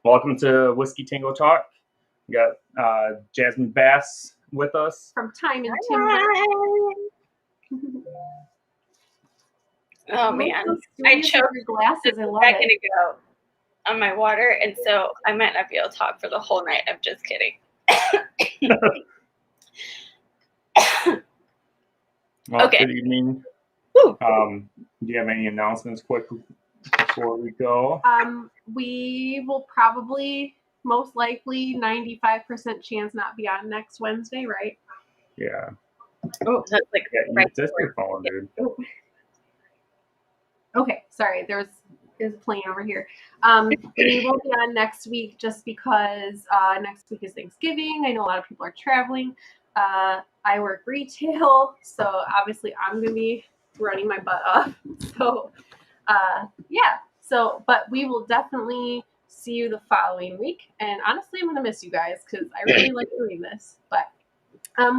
Welcome to Whiskey Tango Talk. We got Jasmine Bass with us. From Thyme Timber. Oh man, I choked your glasses. I love a second it. ago on my water, and so I might not be able to talk for the whole night. I'm just kidding. Well, Okay. Good evening. Woo. Do you have any announcements quick before we go? We will probably, most likely, 95% chance not be on next Wednesday, right? Yeah. Oh, that's like Yeah, just your phone, dude. Oh. Okay, sorry. There's a plane over here. We won't be on next week just because next week is Thanksgiving. I know a lot of people are traveling. I work retail, so obviously I'm going to be running my butt off. So, yeah. So, but we will definitely see you the following week. And honestly, I'm going to miss you guys because I really like doing this. But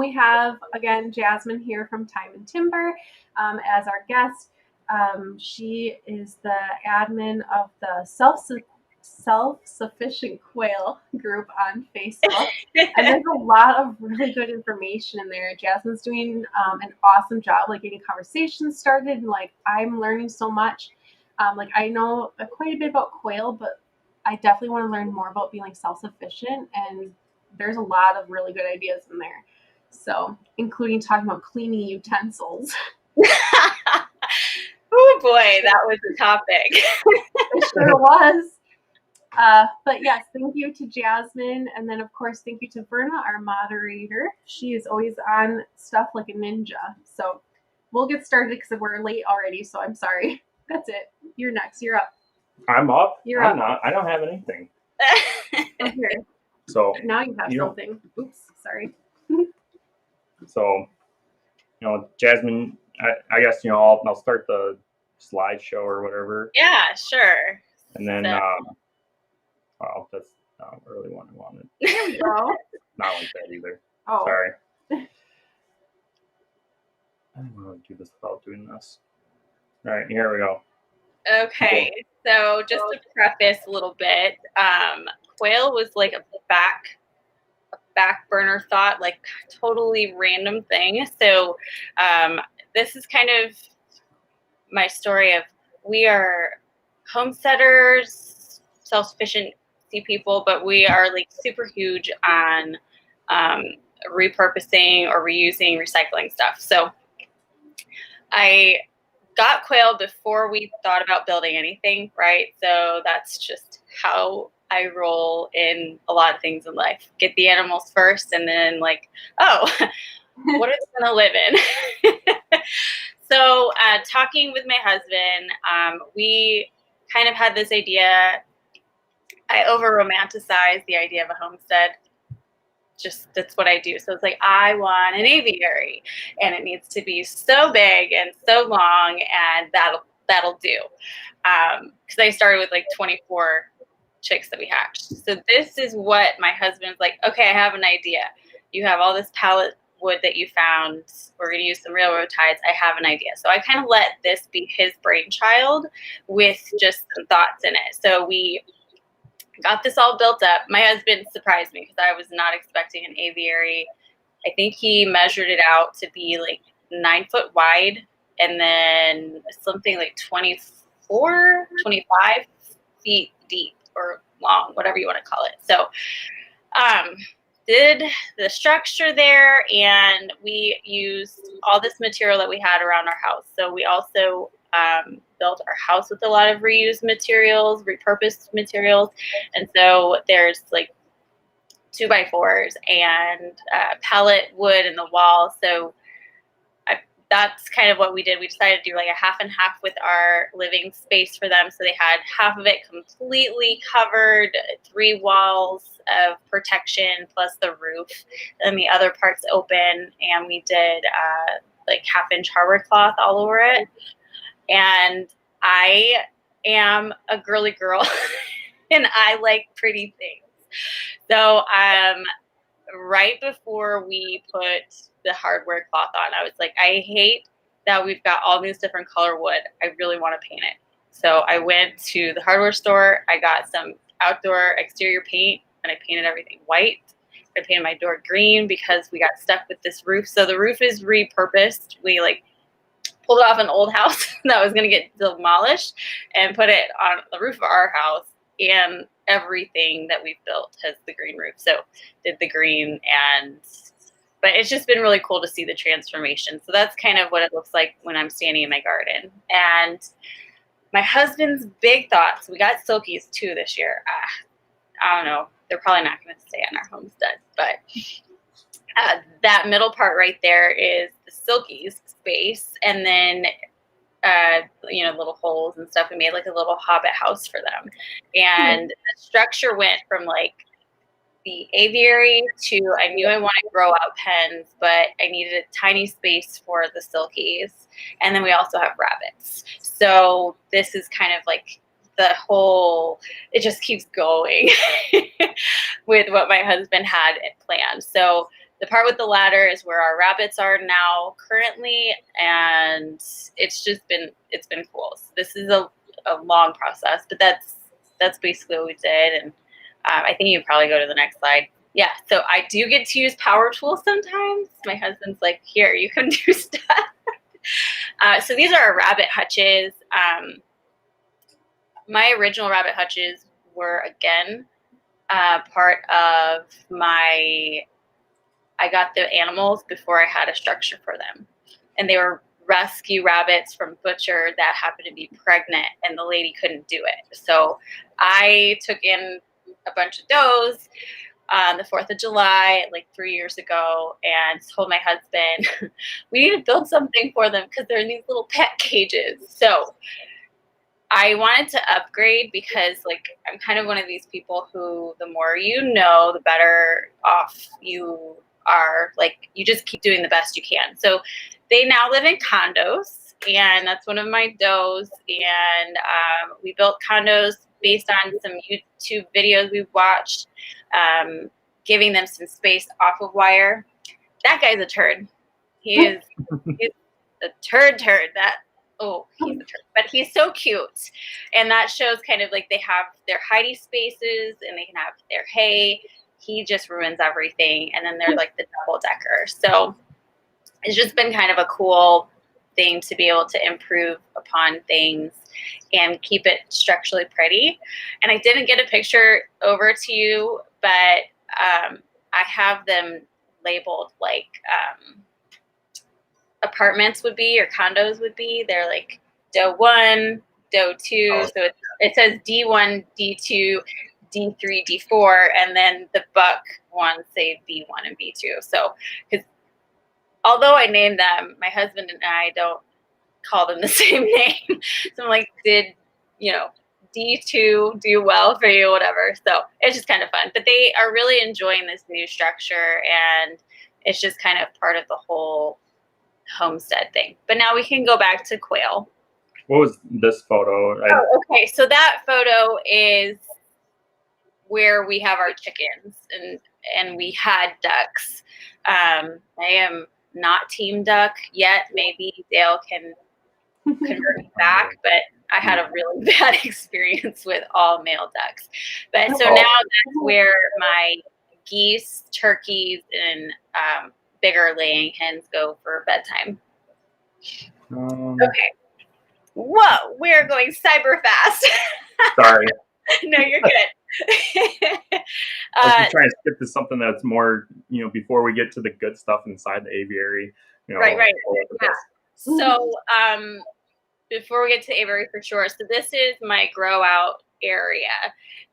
we have, again, Jasmine here from Thyme Timber as our guest. She is the admin of the Self-Sufficient Quail group on Facebook. And there's a lot of really good information in there. Jasmine's doing an awesome job, like getting conversations started. And like, I'm learning so much. Like, I know quite a bit about quail, but I definitely want to learn more about being like self-sufficient. And there's a lot of really good ideas in there. So, including talking about cleaning utensils. Oh boy, that was a topic. It sure was. But yes, thank you to Jasmine. And then, of course, thank you to Verna, our moderator. She is always on stuff like a ninja. So we'll get started because we're late already. So I'm sorry. That's it. You're next. You're up. I'm up. You're I'm up. not. I don't have anything. Okay. So now you have something. Oops. Sorry. So, Jasmine, I guess, I'll start the slideshow or whatever. Yeah, sure. And then, well, that's not really what I wanted. There we go. Not like that either. Oh. Sorry. I don't want to do this without doing this. All right, here we go. Okay, so just to preface a little bit, quail was like a back burner thought, like totally random thing. So this is kind of my story of we are homesteaders, self-sufficient people, but we are like super huge on repurposing or reusing, recycling stuff. So I got quail before we thought about building anything, right? So that's just how I roll in a lot of things in life. Get the animals first, and then like, oh, what are they gonna live in? So talking with my husband, we kind of had this idea. I over-romanticized the idea of a homestead. Just that's what I do. So it's like, I want an aviary, and it needs to be so big and so long, and that'll do. Because I started with like 24 chicks that we hatched. So this is what my husband's like, okay, I have an idea. You have all this pallet wood that you found. We're going to use some railroad ties. I have an idea. So I kind of let this be his brainchild with just some thoughts in it. So we got this all built up. My husband surprised me because I was not expecting an aviary. I think he measured it out to be like 9 foot wide and then something like 24, 25 feet deep or long, whatever you want to call it. So did the structure there, and we used all this material that we had around our house. So we also built our house with a lot of reused materials, repurposed materials. And so there's like 2x4s and pallet wood in the wall. So that's kind of what we did. We decided to do like a half and half with our living space for them. So they had half of it completely covered, 3 walls of protection plus the roof, and the other parts open. And we did like 1/2-inch hardware cloth all over it. And I am a girly girl and I like pretty things. So right before we put the hardware cloth on, I was like, I hate that we've got all these different color wood. I really want to paint it. So I went to the hardware store. I got some outdoor exterior paint, and I painted everything white. I painted my door green because we got stuck with this roof. So the roof is repurposed. We like pulled it off an old house that was going to get demolished and put it on the roof of our house. And everything that we've built has the green roof. So did the green, but it's just been really cool to see the transformation. So that's kind of what it looks like when I'm standing in my garden. And my husband's big thoughts, we got silkies too this year. I don't know. They're probably not going to stay on our homestead, but that middle part right there is the silkies space. And then, little holes and stuff. We made like a little hobbit house for them. And the structure went from like the aviary to, I knew I wanted grow out pens, but I needed a tiny space for the silkies. And then we also have rabbits. So this is kind of like the whole, it just keeps going with what my husband had planned. So the part with the ladder is where our rabbits are now currently, and it's been cool. So this is a long process, but that's basically what we did. And I think you can probably go to the next slide. Yeah, so I do get to use power tools sometimes. My husband's like, here, you can do stuff. So these are our rabbit hutches. My original rabbit hutches were, again, part of I got the animals before I had a structure for them. And they were rescue rabbits from butcher that happened to be pregnant, and the lady couldn't do it. So I took in a bunch of does on the 4th of July, like 3 years ago, and told my husband, we need to build something for them because they're in these little pet cages. So I wanted to upgrade because, like, I'm kind of one of these people who the more you know, the better off you are. Like, you just keep doing the best you can. So they now live in condos, and that's one of my does. And we built condos based on some YouTube videos we've watched, giving them some space off of wire. That guy's a turd. He's a turd. He's a turd. But he's so cute. And that shows kind of like they have their hidey spaces and they can have their hay. He just ruins everything. And then they're like the double decker. So it's just been kind of a cool thing to be able to improve upon things and keep it structurally pretty. And I didn't get a picture over to you, but I have them labeled like apartments would be or condos would be. They're like doe 1, doe 2. So it says D1, D2, D3, D4, and then the buck ones say B1 and B2. So because although I named them, my husband and I don't call them the same name. So I'm like, did, D2 do well for you, whatever. So it's just kind of fun. But they are really enjoying this new structure, and it's just kind of part of the whole homestead thing. But now we can go back to Quail. What was this photo? Okay. So that photo is where we have our chickens, and we had ducks. I am not team duck yet. Maybe Dale can convert me back, but I had a really bad experience with all male ducks. But so now that's where my geese, turkeys, and bigger laying hens go for bedtime. Okay. Whoa, we're going cyber fast. Sorry. No, you're good. I was just trying to skip to something that's more, before we get to the good stuff inside the aviary. Right. Yeah. So before we get to aviary for sure. So this is my grow out area,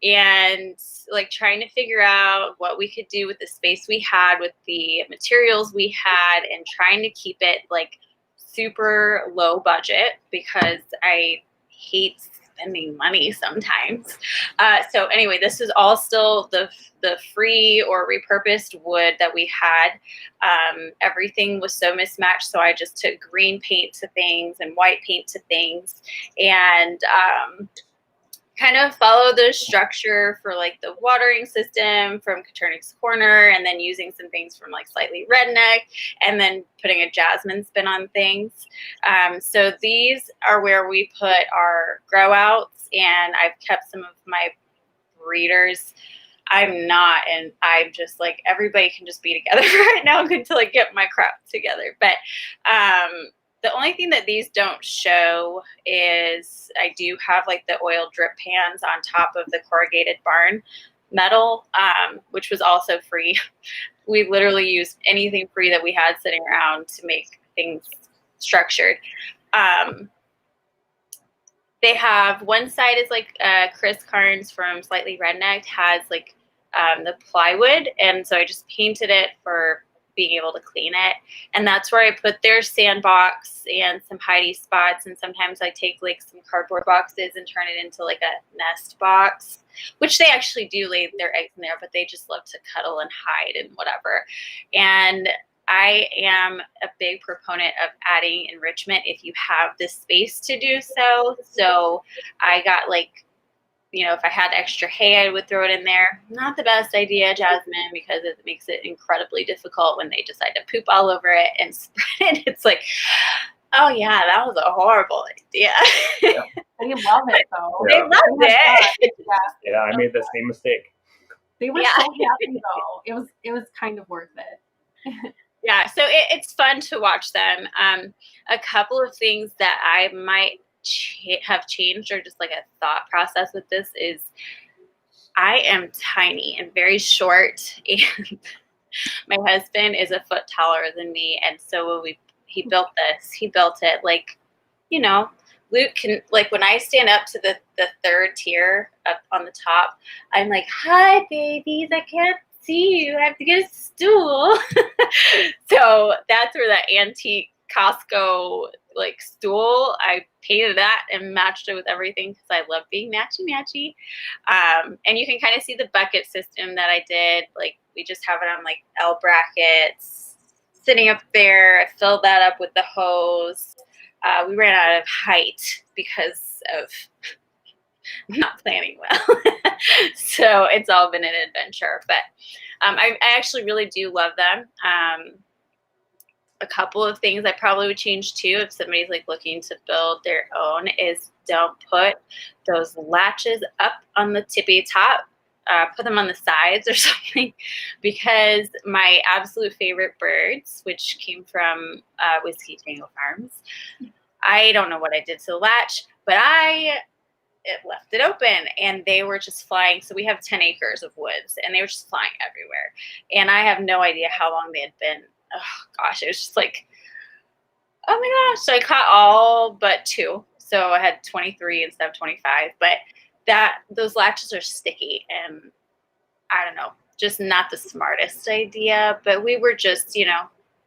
and like trying to figure out what we could do with the space we had, with the materials we had, and trying to keep it like super low budget because I hate spending money sometimes. So anyway, this is all still the free or repurposed wood that we had. Everything was so mismatched, so I just took green paint to things and white paint to things, and kind of follow the structure for like the watering system from Coturnix corner, and then using some things from like Slightly Redneck, and then putting a jasmine spin on things. So these are where we put our grow outs, and I've kept some of my breeders. I'm not, and I'm just like, everybody can just be together right now until I get my crap together. But the only thing that these don't show is I do have like the oil drip pans on top of the corrugated barn metal, which was also free. We literally used anything free that we had sitting around to make things structured. They have one side is like Chris Carnes from Slightly Rednecked has like the plywood, and so I just painted it for being able to clean it, and that's where I put their sandbox and some hidey spots, and sometimes I take like some cardboard boxes and turn it into like a nest box, which they actually do lay their eggs in there, but they just love to cuddle and hide and whatever. And I am a big proponent of adding enrichment if you have the space to do so. So I got like, you know, if I had extra hay, I would throw it in there. Not the best idea, Jasmine, because it makes it incredibly difficult when they decide to poop all over it and spread it. It's like, oh yeah, that was a horrible idea. Yeah. They love it though. They love it. Yeah, I made the same mistake. They were so happy though. It was kind of worth it. Yeah, so it's fun to watch them. A couple of things that I might have changed, or just like a thought process with this, is I am tiny and very short, and my husband is a foot taller than me, and so when he built it like, you know, Luke can, like when I stand up to the third tier up on the top, I'm like, hi babies, I can't see you, I have to get a stool. So that's where that antique Costco like stool, I painted that and matched it with everything because I love being matchy. And you can kind of see the bucket system that I did. Like we just have it on like L brackets sitting up there. I filled that up with the hose. We ran out of height because of not planning well. So it's all been an adventure, but I actually really do love them. A couple of things I probably would change too if somebody's like looking to build their own is don't put those latches up on the tippy top. Put them on the sides or something, because my absolute favorite birds, which came from Whiskey Tango Farms, I don't know what I did to the latch, but it left it open and they were just flying. So we have 10 acres of woods and they were just flying everywhere. And I have no idea how long they had been. Oh gosh, it was just like, oh my gosh. So I caught all but 2. So I had 23 instead of 25, but those latches are sticky and I don't know, just not the smartest idea, but we were just, you know,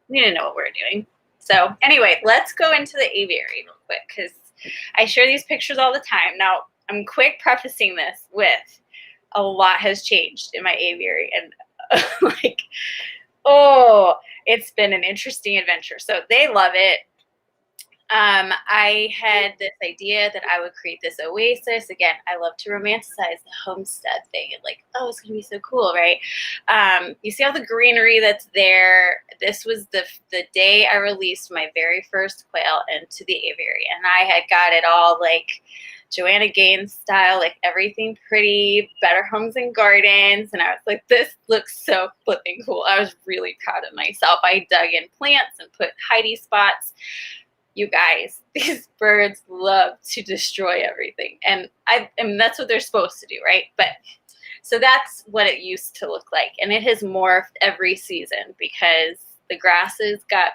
we didn't know what we were doing. So anyway, let's go into the aviary real quick because I share these pictures all the time. Now, I'm quick prefacing this with a lot has changed in my aviary and like, oh, it's been an interesting adventure. So they love it. I had this idea that I would create this oasis. Again, I love to romanticize the homestead thing and like, oh, it's going to be so cool, right? You see all the greenery that's there. This was the day I released my very first quail into the aviary. And I had got it all like Joanna Gaines style, like everything pretty, Better Homes and Gardens. And I was like, this looks so flipping cool. I was really proud of myself. I dug in plants and put hidey spots. You guys, these birds love to destroy everything. And that's what they're supposed to do, right? But so that's what it used to look like. And it has morphed every season because the grasses got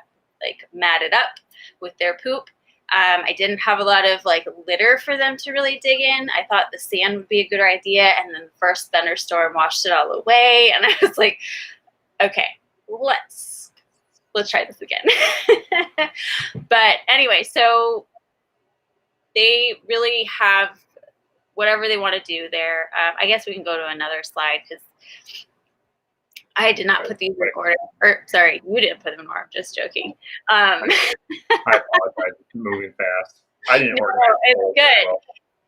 like matted up with their poop. I didn't have a lot of like litter for them to really dig in. I thought the sand would be a good idea. And then the first thunderstorm washed it all away. And I was like, okay, let's try this again. But anyway, so they really have whatever they want to do there. I guess we can go to another slide because I did not put these in order. Or sorry, you didn't put them in order. Just joking. I apologize. It's moving fast. I didn't order it. It's good. Well.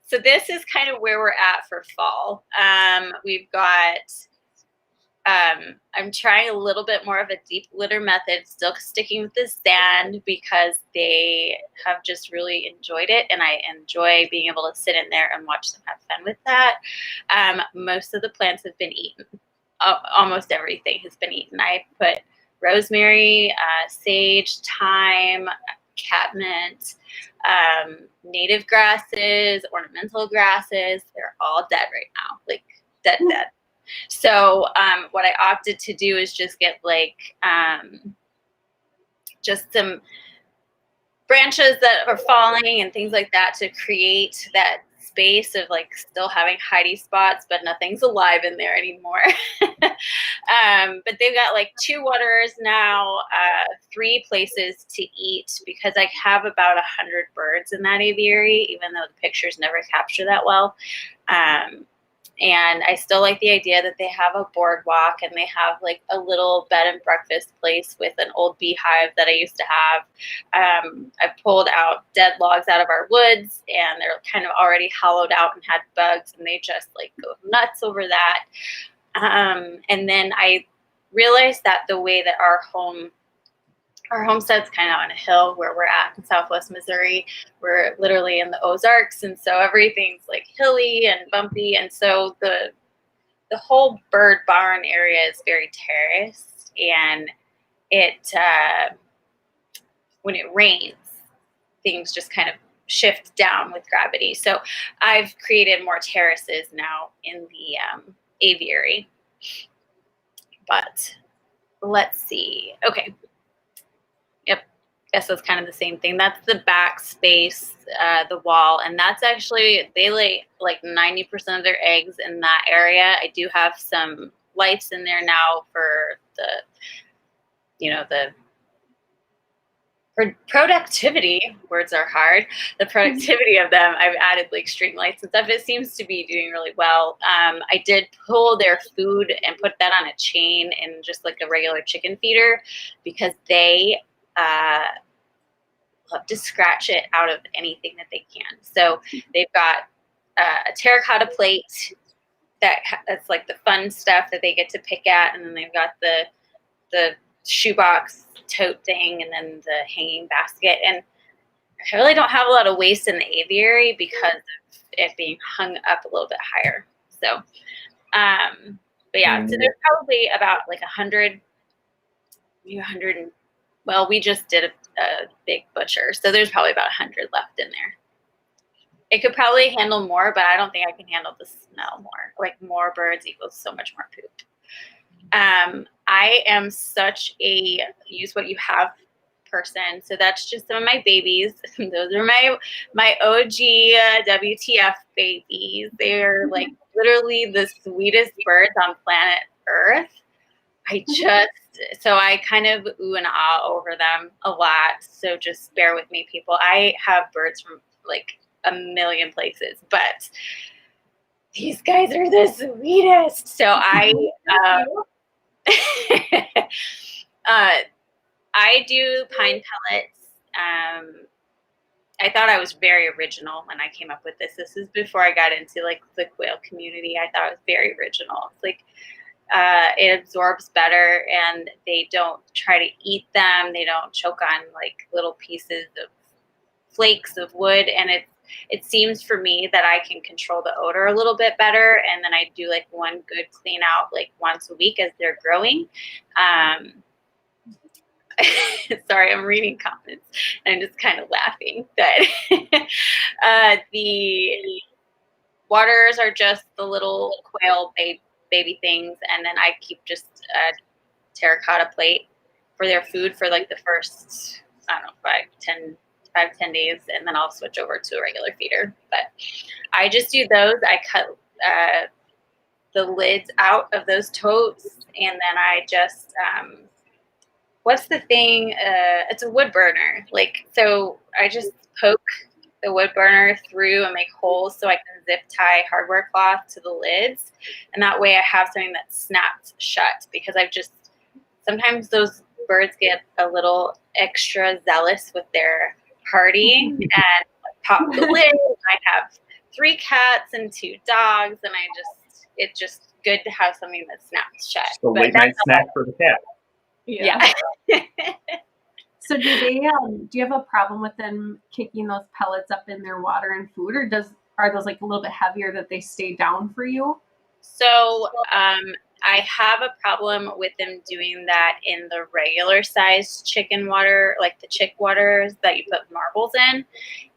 So this is kind of where we're at for fall. We've got I'm trying a little bit more of a deep litter method, still sticking with the sand because they have just really enjoyed it, and I enjoy being able to sit in there and watch them have fun with that. Most of the plants have been eaten. Almost everything has been eaten. I put rosemary, sage, thyme, catmint, native grasses, ornamental grasses. They're all dead right now, like dead. So what I opted to do is just get like just some branches that are falling and things like that to create that space of like still having hidey spots, but nothing's alive in there anymore. But they've got like 2 waterers now, 3 places to eat, because I have about 100 birds in that aviary, even though the pictures never capture that well. And I still like the idea that they have a boardwalk and they have like a little bed and breakfast place with an old beehive that I used to have. I pulled out dead logs out of our woods, and they're kind of already hollowed out and had bugs, and they just like go nuts over that. And then I realized that the way that our homestead's kind of on a hill where we're at in Southwest Missouri. We're literally in the Ozarks, and so everything's like hilly and bumpy, and so the whole bird barn area is very terraced, and it when it rains, things just kind of shift down with gravity. So I've created more terraces now in the aviary. But let's see. Okay. Yep. Guess that's kind of the same thing. That's the back space, the wall. And that's actually, they lay like 90% of their eggs in that area. I do have some lights in there now for the, the productivity, words are hard, the productivity of them. I've added like string lights and stuff. It seems to be doing really well. I did pull their food and put that on a chain in just like a regular chicken feeder, because they love to scratch it out of anything that they can. So they've got a terracotta plate that's like the fun stuff that they get to pick at, and then they've got the shoebox tote thing, and then the hanging basket. And I really don't have a lot of waste in the aviary because of it being hung up a little bit higher. So, but yeah, so there's probably about like 100, well, we just did a big butcher, so there's probably about 100 left in there. It could probably handle more, but I don't think I can handle the smell more. Like more birds equals so much more poop. I am such a use what you have person. So that's just some of my babies. Those are my OG WTF babies. They're like literally the sweetest birds on planet Earth. So I kind of ooh and ah over them a lot. So just bear with me, people. I have birds from like a million places, but these guys are the sweetest. So I do pine pellets. I thought I was very original when I came up with this. This is before I got into like the quail community. I thought it was very original. It's like it absorbs better, and they don't try to eat them. They don't choke on like little pieces of flakes of wood, and it seems for me that I can control the odor a little bit better, and then I do like one good clean out like once a week as they're growing. Sorry, I'm reading comments and I'm just kind of laughing. But the waters are just the little quail baby things, and then I keep just a terracotta plate for their food for like the first, I don't know, 5-10 days, and then I'll switch over to a regular feeder. But I just do those. I cut the lids out of those totes, and then I just what's the thing? It's a wood burner. Like, so I just poke the wood burner through and make holes so I can zip tie hardware cloth to the lids, and that way I have something that snaps shut, because sometimes those birds get a little extra zealous with their partying and pop the lid. I have 3 cats and 2 dogs, and it just good to have something that snaps shut. So late night snack for the cat. Yeah. So do you have a problem with them kicking those pellets up in their water and food, or are those like a little bit heavier that they stay down for you? So I have a problem with them doing that in the regular size chicken water, like the chick waters that you put marbles in.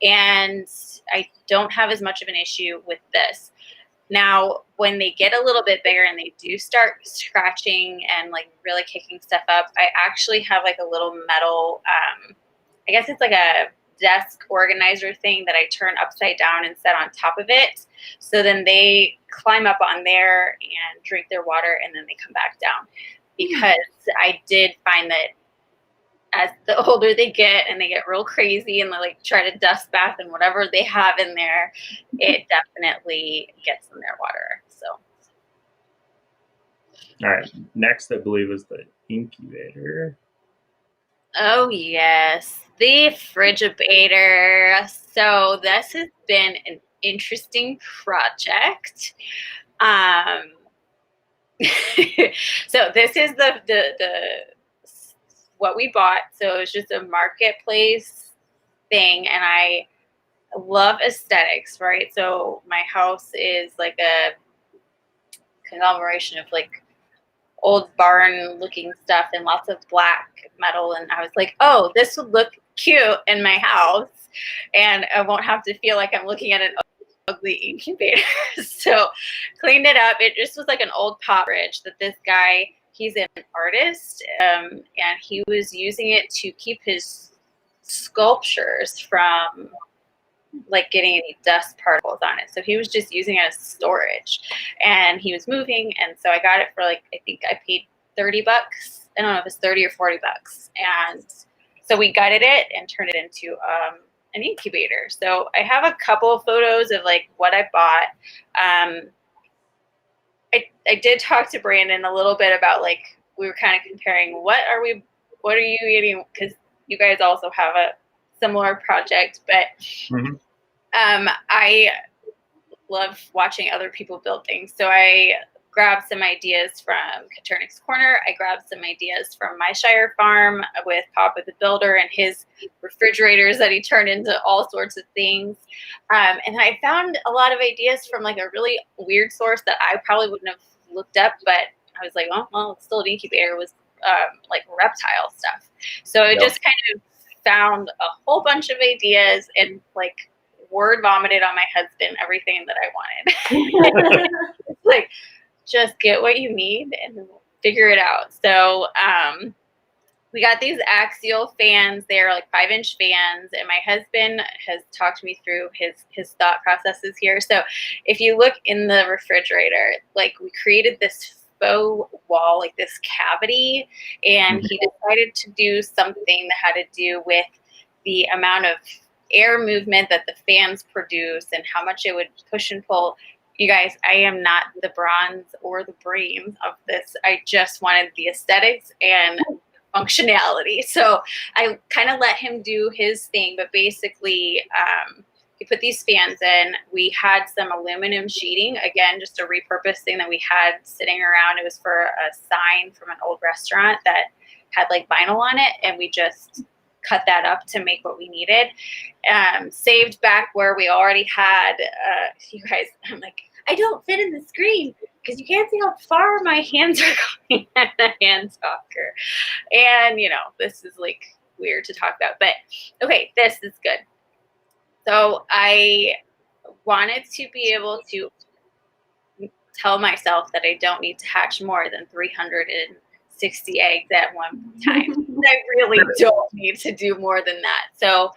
And I don't have as much of an issue with this. Now, when they get a little bit bigger and they do start scratching and like really kicking stuff up, I actually have like a little metal, I guess it's like a desk organizer thing that I turn upside down and set on top of it. So then they climb up on there and drink their water and then they come back down. Because I did find that as the older they get and they get real crazy and they like try to dust bath and whatever they have in there, it definitely gets in their water. So. All right. Next, I believe, is the incubator. Oh, yes. The Frigidator. So this has been an interesting project. So this is the what we bought. So it's just a marketplace thing, and I love aesthetics, right? So my house is like a conglomeration of like old barn looking stuff and lots of black metal, and I was like, oh, this would look cute in my house and I won't have to feel like I'm looking at an ugly incubator. So cleaned it up. It just was like an old pot fridge that this guy, he's an artist, and he was using it to keep his sculptures from like getting any dust particles on it. So he was just using it as storage, and he was moving. And so I got it for like, I think I paid $30. I don't know if it's 30 or $40. And so we gutted it and turned it into an incubator. So I have a couple of photos of like what I bought. I did talk to Brandon a little bit about like, we were kind of comparing what are you eating? Because you guys also have a similar project, but I love watching other people build things. So I grabbed some ideas from Coturnix Corner. I grabbed some ideas from my Shire farm with Papa the Builder and his refrigerators that he turned into all sorts of things. And I found a lot of ideas from like a really weird source that I probably wouldn't have looked up, but I was like, oh, well, it's still an incubator, was like reptile stuff. So I just kind of found a whole bunch of ideas and like word vomited on my husband everything that I wanted. It's like, just get what you need and figure it out. So we got these axial fans. They're like 5-inch fans, and my husband has talked me through his thought processes here. So if you look in the refrigerator, like we created this faux wall, like this cavity, and he decided to do something that had to do with the amount of air movement that the fans produce and how much it would push and pull. You guys, I am not the bronze or the brains of this. I just wanted the aesthetics and functionality. So I kind of let him do his thing, but basically he put these fans in. We had some aluminum sheeting, again, just a repurposed thing that we had sitting around. It was for a sign from an old restaurant that had like vinyl on it, and we just cut that up to make what we needed. Saved back where we already had, you guys, I'm like, I don't fit in the screen because you can't see how far my hands are going at a hand talker. And, you know, this is like weird to talk about, but okay, this is good. So I wanted to be able to tell myself that I don't need to hatch more than 360 eggs at one time. I really don't need to do more than that. So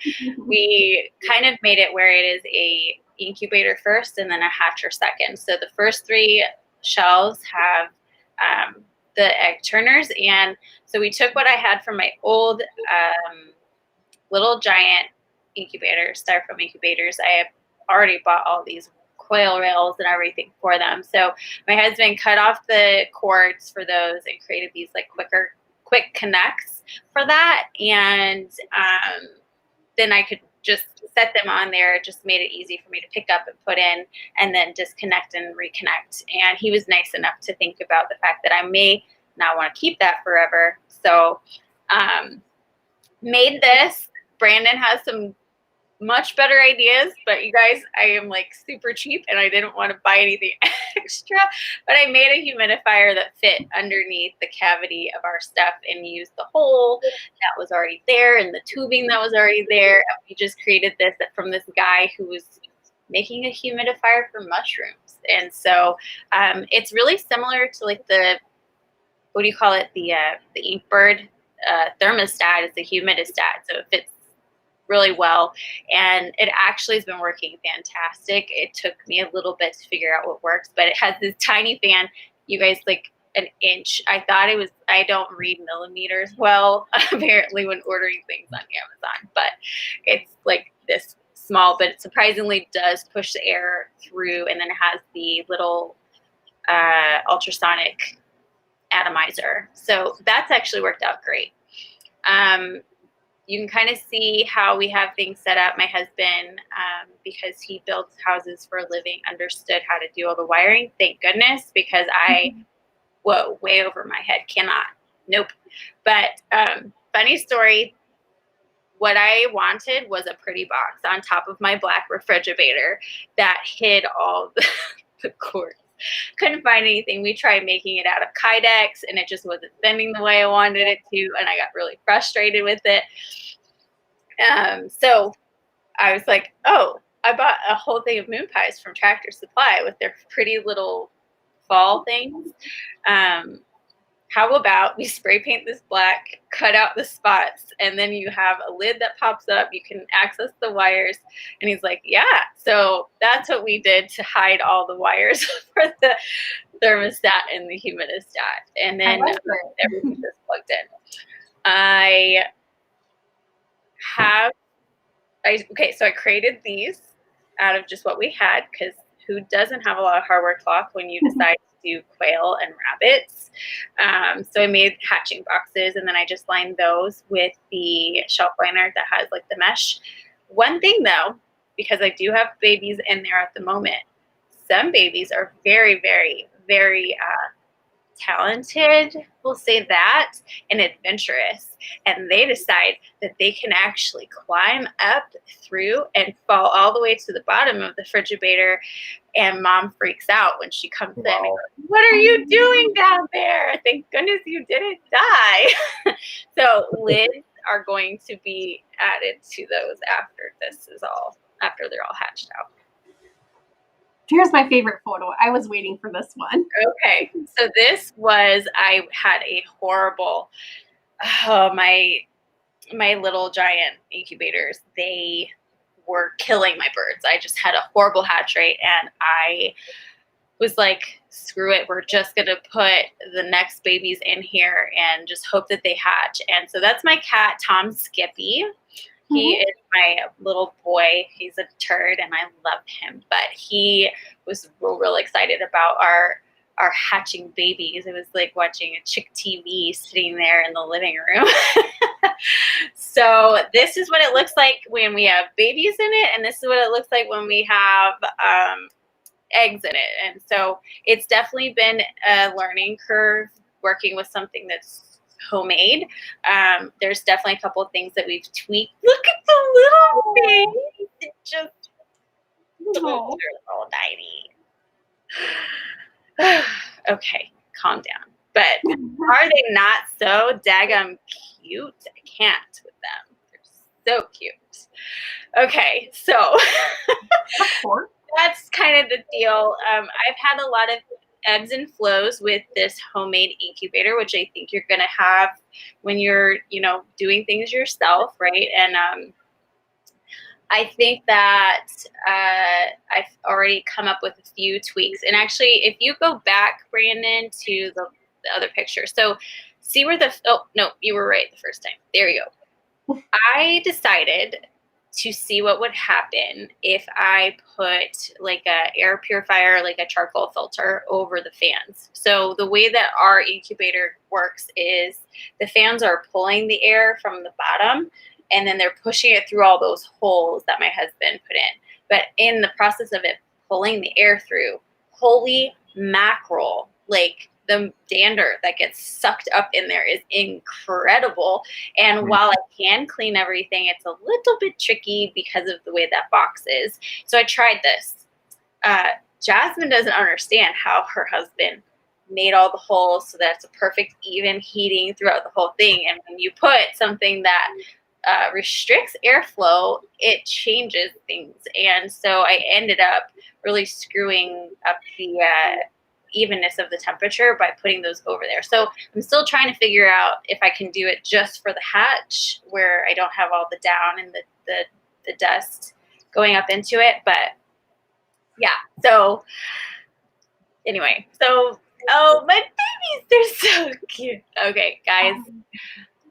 we kind of made it where it is a incubator first and then a hatcher second. So the first 3 shelves have the egg turners. And so we took what I had from my old Little Giant incubators, styrofoam incubators. I have already bought all these Quail rails and everything for them. So my husband cut off the cords for those and created these like quick connects for that. And then I could just set them on there. It just made it easy for me to pick up and put in and then disconnect and reconnect. And he was nice enough to think about the fact that I may not want to keep that forever. So made this. Brandon has some much better ideas, but you guys, I am like super cheap and I didn't want to buy anything extra, but I made a humidifier that fit underneath the cavity of our stuff and used the hole that was already there and the tubing that was already there. And we just created this from this guy who was making a humidifier for mushrooms. And so it's really similar to like the, what do you call it? The Inkbird thermostat. It's a humidistat, so it fits really well, and it actually has been working fantastic. It took me a little bit to figure out what works, but it has this tiny fan, you guys, like an inch. I thought it was, I don't read millimeters well, apparently, when ordering things on Amazon, but it's like this small, but it surprisingly does push the air through, and then it has the little ultrasonic atomizer. So that's actually worked out great. You can kind of see how we have things set up. My husband, because he builds houses for a living, understood how to do all the wiring. Thank goodness, because whoa, way over my head. Cannot. Nope. But funny story, what I wanted was a pretty box on top of my black refrigerator that hid all the cords. Couldn't find anything. We tried making it out of Kydex and it just wasn't bending the way I wanted it to, and I got really frustrated with it. So I was like, oh, I bought a whole thing of moon pies from Tractor Supply with their pretty little fall things. How about we spray paint this black, cut out the spots, and then you have a lid that pops up. You can access the wires. And he's like, yeah. So that's what we did to hide all the wires for the thermostat and the humidistat. And then everything just plugged in. So I created these out of just what we had, because who doesn't have a lot of hardware cloth when you decide to do quail and rabbits? So I made hatching boxes, and then I just lined those with the shelf liner that has like the mesh. One thing though, because I do have babies in there at the moment, some babies are very, very, very talented, we'll say that, and adventurous, and they decide that they can actually climb up through and fall all the way to the bottom of the refrigerator, and mom freaks out when she comes in and goes, what are you doing down there? Thank goodness you didn't die. So lids are going to be added to those after they're all hatched out. Here's my favorite photo. I was waiting for this one. Okay. So this was, I had a horrible, my little giant incubators, they were killing my birds. I just had a horrible hatch rate, and I was like, screw it. We're just going to put the next babies in here and just hope that they hatch. And so that's my cat, Tom Skippy. He is my little boy. He's a turd, and I love him. But he was real excited about our hatching babies. It was like watching a chick TV sitting there in the living room. So this is what it looks like when we have babies in it, and this is what it looks like when we have eggs in it. And so it's definitely been a learning curve working with something that's homemade. There's definitely a couple of things that we've tweaked. Look at the little thing. It's just all tiny. Okay, calm down. But are they not so daggum cute? I can't with them. They're so cute. Okay, so that's kind of the deal. I've had a lot of ebbs and flows with this homemade incubator, which I think you're going to have when you're, doing things yourself, right? And I think that I've already come up with a few tweaks. And actually, if you go back, Brandon, to the other picture, so see where you were right the first time. There you go. I decided to see what would happen if I put like a air purifier, like a charcoal filter over the fans. So the way that our incubator works is the fans are pulling the air from the bottom, and then they're pushing it through all those holes that my husband put in. But in the process of it pulling the air through, holy mackerel, like the dander that gets sucked up in there is incredible. And while I can clean everything, it's a little bit tricky because of the way that box is. So I tried this. Jasmine doesn't understand how her husband made all the holes so that it's a perfect even heating throughout the whole thing. And when you put something that restricts airflow, it changes things. And so I ended up really screwing up the evenness of the temperature by putting those over there. So I'm still trying to figure out if I can do it just for the hatch where I don't have all the down and the dust going up into it. But yeah, so anyway, so, oh, my babies, they're so cute. Okay, guys,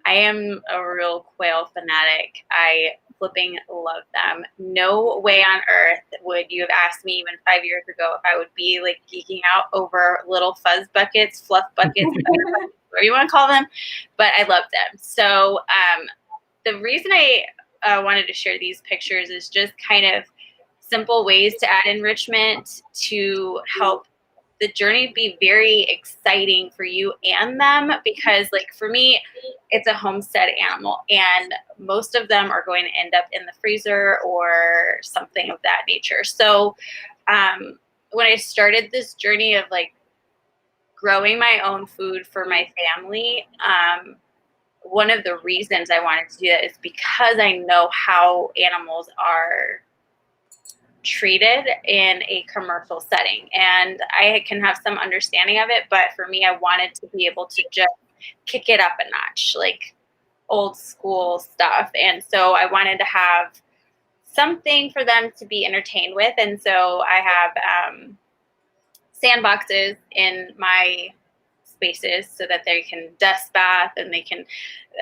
I am a real quail fanatic. I flipping love them. No way on earth would you have asked me even 5 years ago if I would be like geeking out over little fuzz buckets, fluff buckets, whatever you want to call them, but I love them. So the reason I wanted to share these pictures is just kind of simple ways to add enrichment to help the journey be very exciting for you and them, because like for me, it's a homestead animal and most of them are going to end up in the freezer or something of that nature. So when I started this journey of like growing my own food for my family, one of the reasons I wanted to do that is because I know how animals are treated in a commercial setting, and I can have some understanding of it, but for me, I wanted to be able to just kick it up a notch, like old school stuff. And so I wanted to have something for them to be entertained with, and so I have sandboxes in my spaces so that they can dust bath, and they can,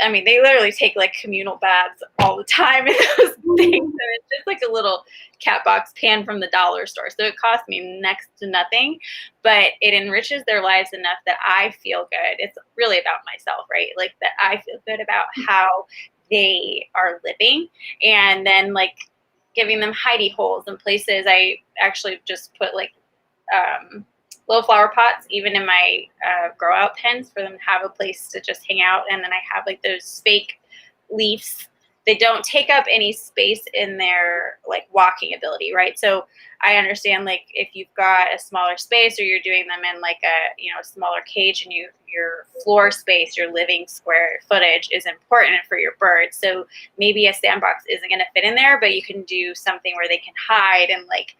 I mean, they literally take like communal baths all the time in those things. So it's just like a little cat box pan from the dollar store. So it costs me next to nothing, but it enriches their lives enough that I feel good. It's really about myself, right? Like that I feel good about how they are living. And then like giving them hidey holes and places. I actually just put like little flower pots even in my grow out pens for them to have a place to just hang out. And then I have like those fake leaves. They don't take up any space in their like walking ability, right? So I understand like if you've got a smaller space or you're doing them in like a smaller cage, and your floor space, your living square footage is important for your birds. So maybe a sandbox isn't going to fit in there, but you can do something where they can hide, and like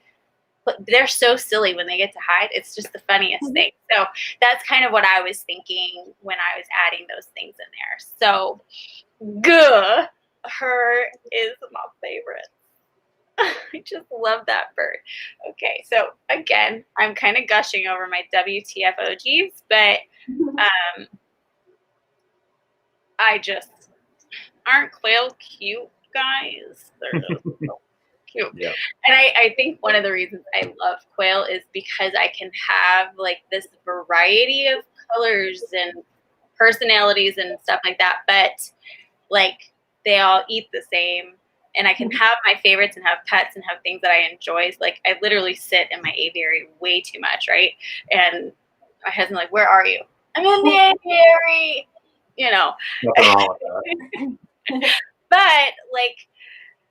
they're so silly when they get to hide. It's just the funniest thing. So that's kind of what I was thinking when I was adding those things in there. So her is my favorite. I just love that bird. Okay, so again, I'm kind of gushing over my WTF OGs, but I just, aren't quail cute, guys? They're just so cute. Yeah. And I think one of the reasons I love quail is because I can have like this variety of colors and personalities and stuff like that, but like they all eat the same, and I can have my favorites and have pets and have things that I enjoy. Like I literally sit in my aviary way too much, right? And my husband's like, "Where are you?" I'm in the aviary, Nothing wrong with that. But like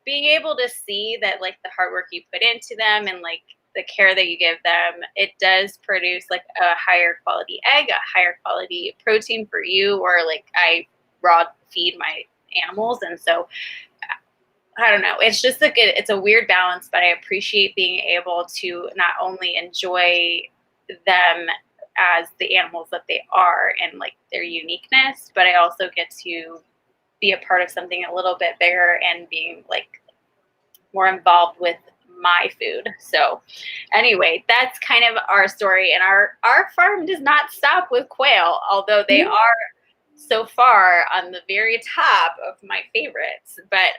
being able to see that like the hard work you put into them and like the care that you give them, it does produce like a higher quality egg, a higher quality protein for you, or like I raw feed my animals. And so I don't know, it's just like it's a weird balance, but I appreciate being able to not only enjoy them as the animals that they are and like their uniqueness, but I also get to be a part of something a little bit bigger and being like more involved with my food. So anyway, that's kind of our story. And our farm does not stop with quail, although they are so far on the very top of my favorites. But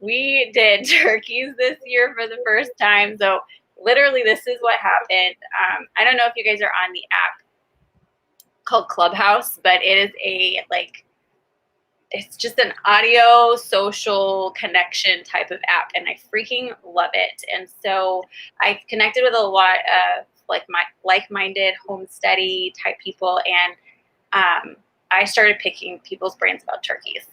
we did turkeys this year for the first time. So literally this is what happened. I don't know if you guys are on the app called Clubhouse, but it is a like it's just an audio social connection type of app, and I freaking love it. And so I connected with a lot of like-minded homesteady type people, and I started picking people's brains about turkeys.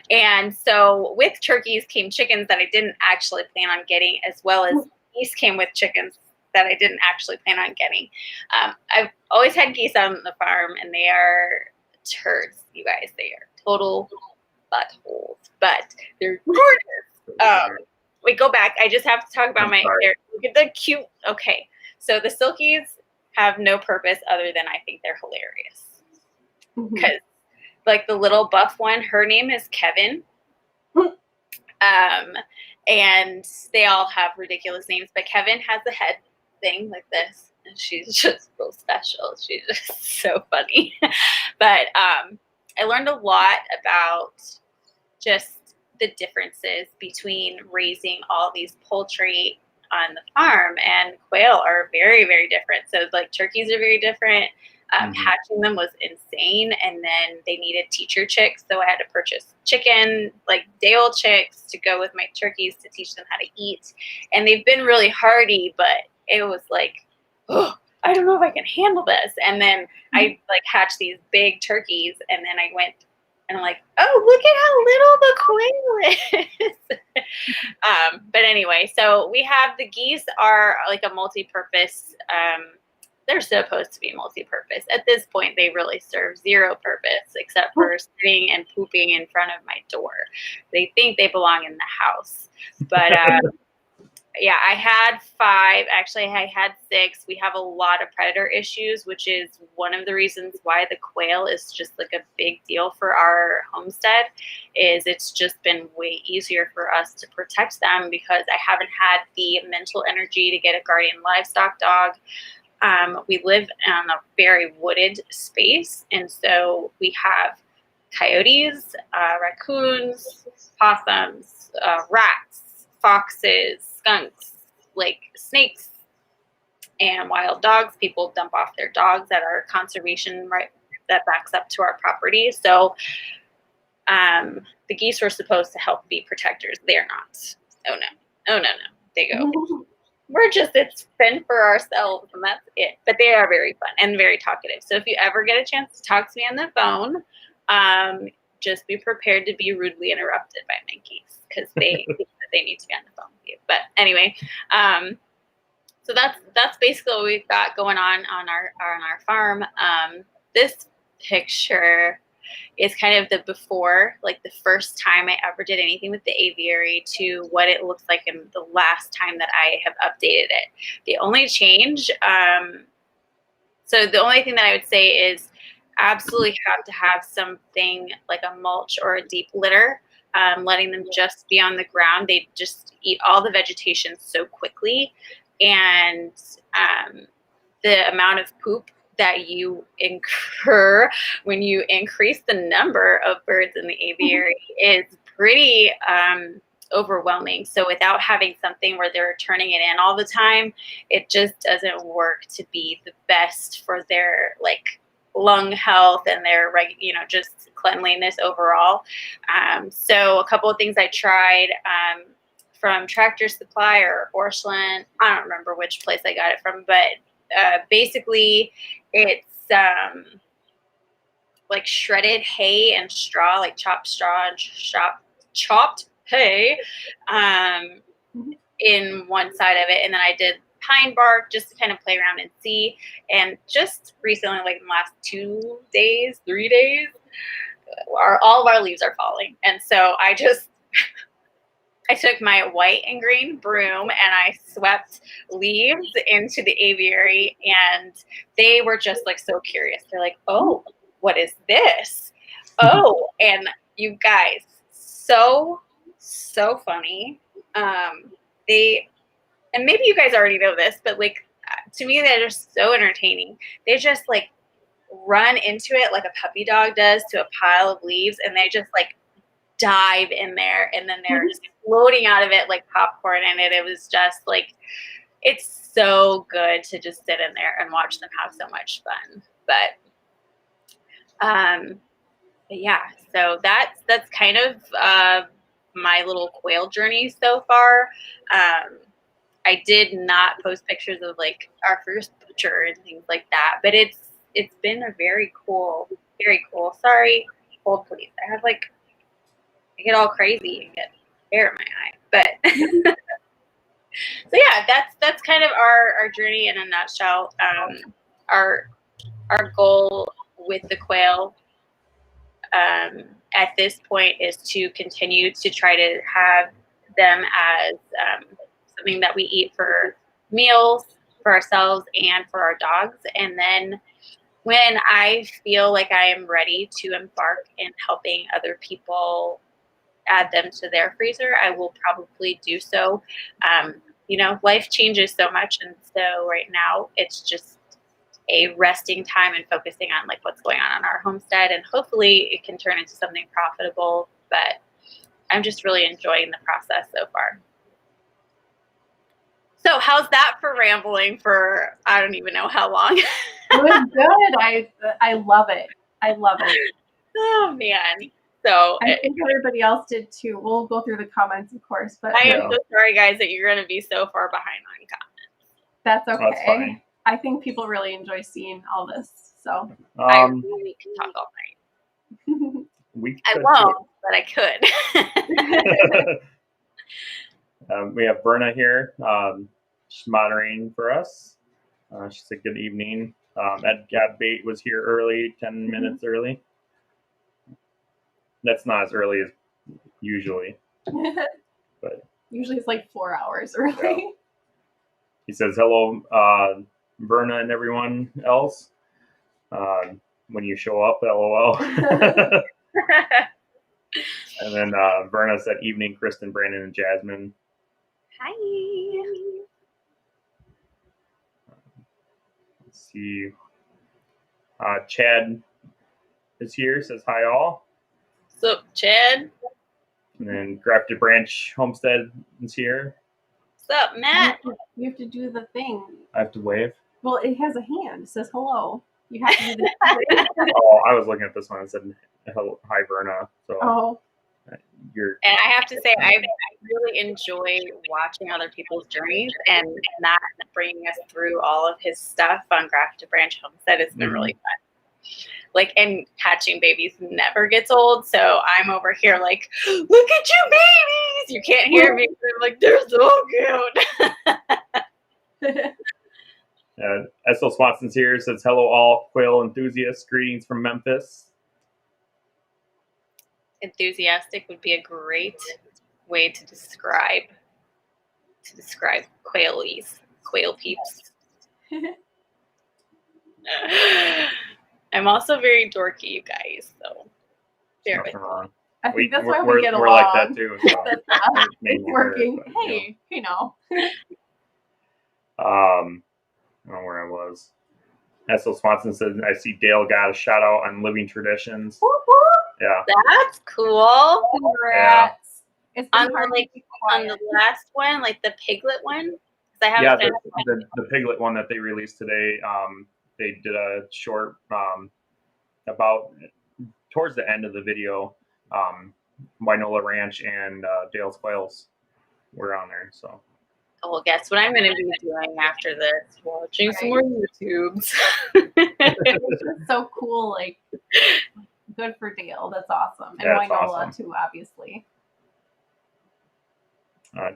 And so with turkeys came chickens that I didn't actually plan on getting, as well as geese came with chickens that I didn't actually plan on getting. I've always had geese on the farm, and they are turds, you guys. They are total buttholes, but they're gorgeous. We go back. I just have to talk about look at the cute. Okay, so the silkies have no purpose other than I think they're hilarious. Because like the little buff one, her name is Kevin. And they all have ridiculous names, but Kevin has a head thing like this, and she's just real special. She's just so funny. But I learned a lot about just the differences between raising all these poultry on the farm, and quail are very, very different. So like turkeys are very different. Hatching them was insane, and then they needed teacher chicks, so I had to purchase chicken, like day-old chicks, to go with my turkeys to teach them how to eat. And they've been really hardy, but it was like, oh, I don't know if I can handle this. And then I like hatched these big turkeys, and then I went and I'm like, oh, look at how little the quail is. But anyway, so we have the geese are like a multi-purpose. They're supposed to be multi-purpose. At this point, they really serve zero purpose except for sitting and pooping in front of my door. They think they belong in the house. But yeah, I had 5. Actually, I had 6. We have a lot of predator issues, which is one of the reasons why the quail is just like a big deal for our homestead. Is it's just been way easier for us to protect them because I haven't had the mental energy to get a guardian livestock dog. We live on a very wooded space, and so we have coyotes, raccoons, possums, rats, foxes, skunks, like snakes, and wild dogs. People dump off their dogs at our conservation right that backs up to our property. So the geese were supposed to help be protectors. They're not. Oh no. They go. It's fun for ourselves, and that's it. But they are very fun and very talkative. So if you ever get a chance to talk to me on the phone, just be prepared to be rudely interrupted by my geese because they think that they need to be on the phone with you. But anyway, so that's basically what we've got going on our farm. This picture is kind of the before, like the first time I ever did anything with the aviary to what it looks like in the last time that I have updated it. The only change, so the only thing that I would say is absolutely have to have something like a mulch or a deep litter, letting them just be on the ground. They just eat all the vegetation so quickly, and the amount of poop that you incur when you increase the number of birds in the aviary is pretty overwhelming. So without having something where they're turning it in all the time, it just doesn't work to be the best for their like lung health and their just cleanliness overall. So a couple of things I tried from Tractor Supply or Orscheln, I don't remember which place I got it from, but basically it's like shredded hay and straw, like chopped straw and chopped hay in one side of it. And then I did pine bark just to kind of play around and see. And just recently, like in the last 3 days, all of our leaves are falling. And so I took my white and green broom and I swept leaves into the aviary, and they were just like so curious. They're like, oh, what is this? Oh, and you guys, so funny. And maybe you guys already know this, but like to me, they're just so entertaining. They just like run into it like a puppy dog does to a pile of leaves, and they just like dive in there, and then they're just floating out of it like popcorn. And it was just like, it's so good to just sit in there and watch them have so much fun. But yeah, so that's kind of my little quail journey so far. I did not post pictures of like our first butcher and things like that, but it's been a very cool, very cool. Sorry, hold please. I get all crazy and get hair in my eye, but so yeah, that's kind of our journey in a nutshell. Our goal with the quail at this point is to continue to try to have them as something that we eat for meals for ourselves and for our dogs. And then when I feel like I am ready to embark in helping other people add them to their freezer, I will probably do so. Life changes so much. And so right now it's just a resting time and focusing on like what's going on our homestead, and hopefully it can turn into something profitable. But I'm just really enjoying the process so far. So how's that for rambling for I don't even know how long? It was good. I love it. I love it. Oh man. So I think everybody else did too. We'll go through the comments, of course, but I am so sorry, guys, that you're going to be so far behind on comments. That's okay. That's fine. I think people really enjoy seeing all this. So I really can talk all night. I won't, but I could. We have Berna here. She's moderating for us. She said good evening. Ed Gadbait was here early, 10 minutes early. That's not as early as usually. But usually it's like 4 hours early. Yeah. He says hello, Berna and everyone else. When you show up, LOL. And then Berna said evening, Kristin, Brandon, and Jasmine. Hi. Let's see. Chad is here, says hi all. What's up, Chad? And then Grafted Branch Homestead is here. What's up, Matt? You have to do the thing. I have to wave. Well, it has a hand. It says hello. You have to do this. Oh, I was looking at this one and said hello, hi, Berna. So And I have to say, I really enjoy watching other people's journeys and Matt bringing us through all of his stuff on Grafted Branch Homestead. It's been really fun. And hatching babies never gets old. So I'm over here like, look at you babies. You can't hear me. I'm like, they're so cute. S.L. Swanson's here, says hello all quail enthusiasts. Greetings from Memphis. Enthusiastic would be a great way to describe quailies, quail peeps. I'm also very dorky, you guys, so bear with me. I think that's why we get along. We're like that too. So it's working. Hey, you know. I don't know where I was. S.L. Swanson said, I see Dale got a shout out on Living Traditions. Whoop, whoop. Yeah. That's cool. Congrats. Yeah. On the last one, like the piglet one? The piglet one that they released today, they did a short about towards the end of the video. Winola Ranch and Dale's Quails were on there. So. Well, guess what I'm going to be doing after this? Watching some more YouTubes. It's so cool. Like, good for Dale. That's awesome. And Winola too, obviously.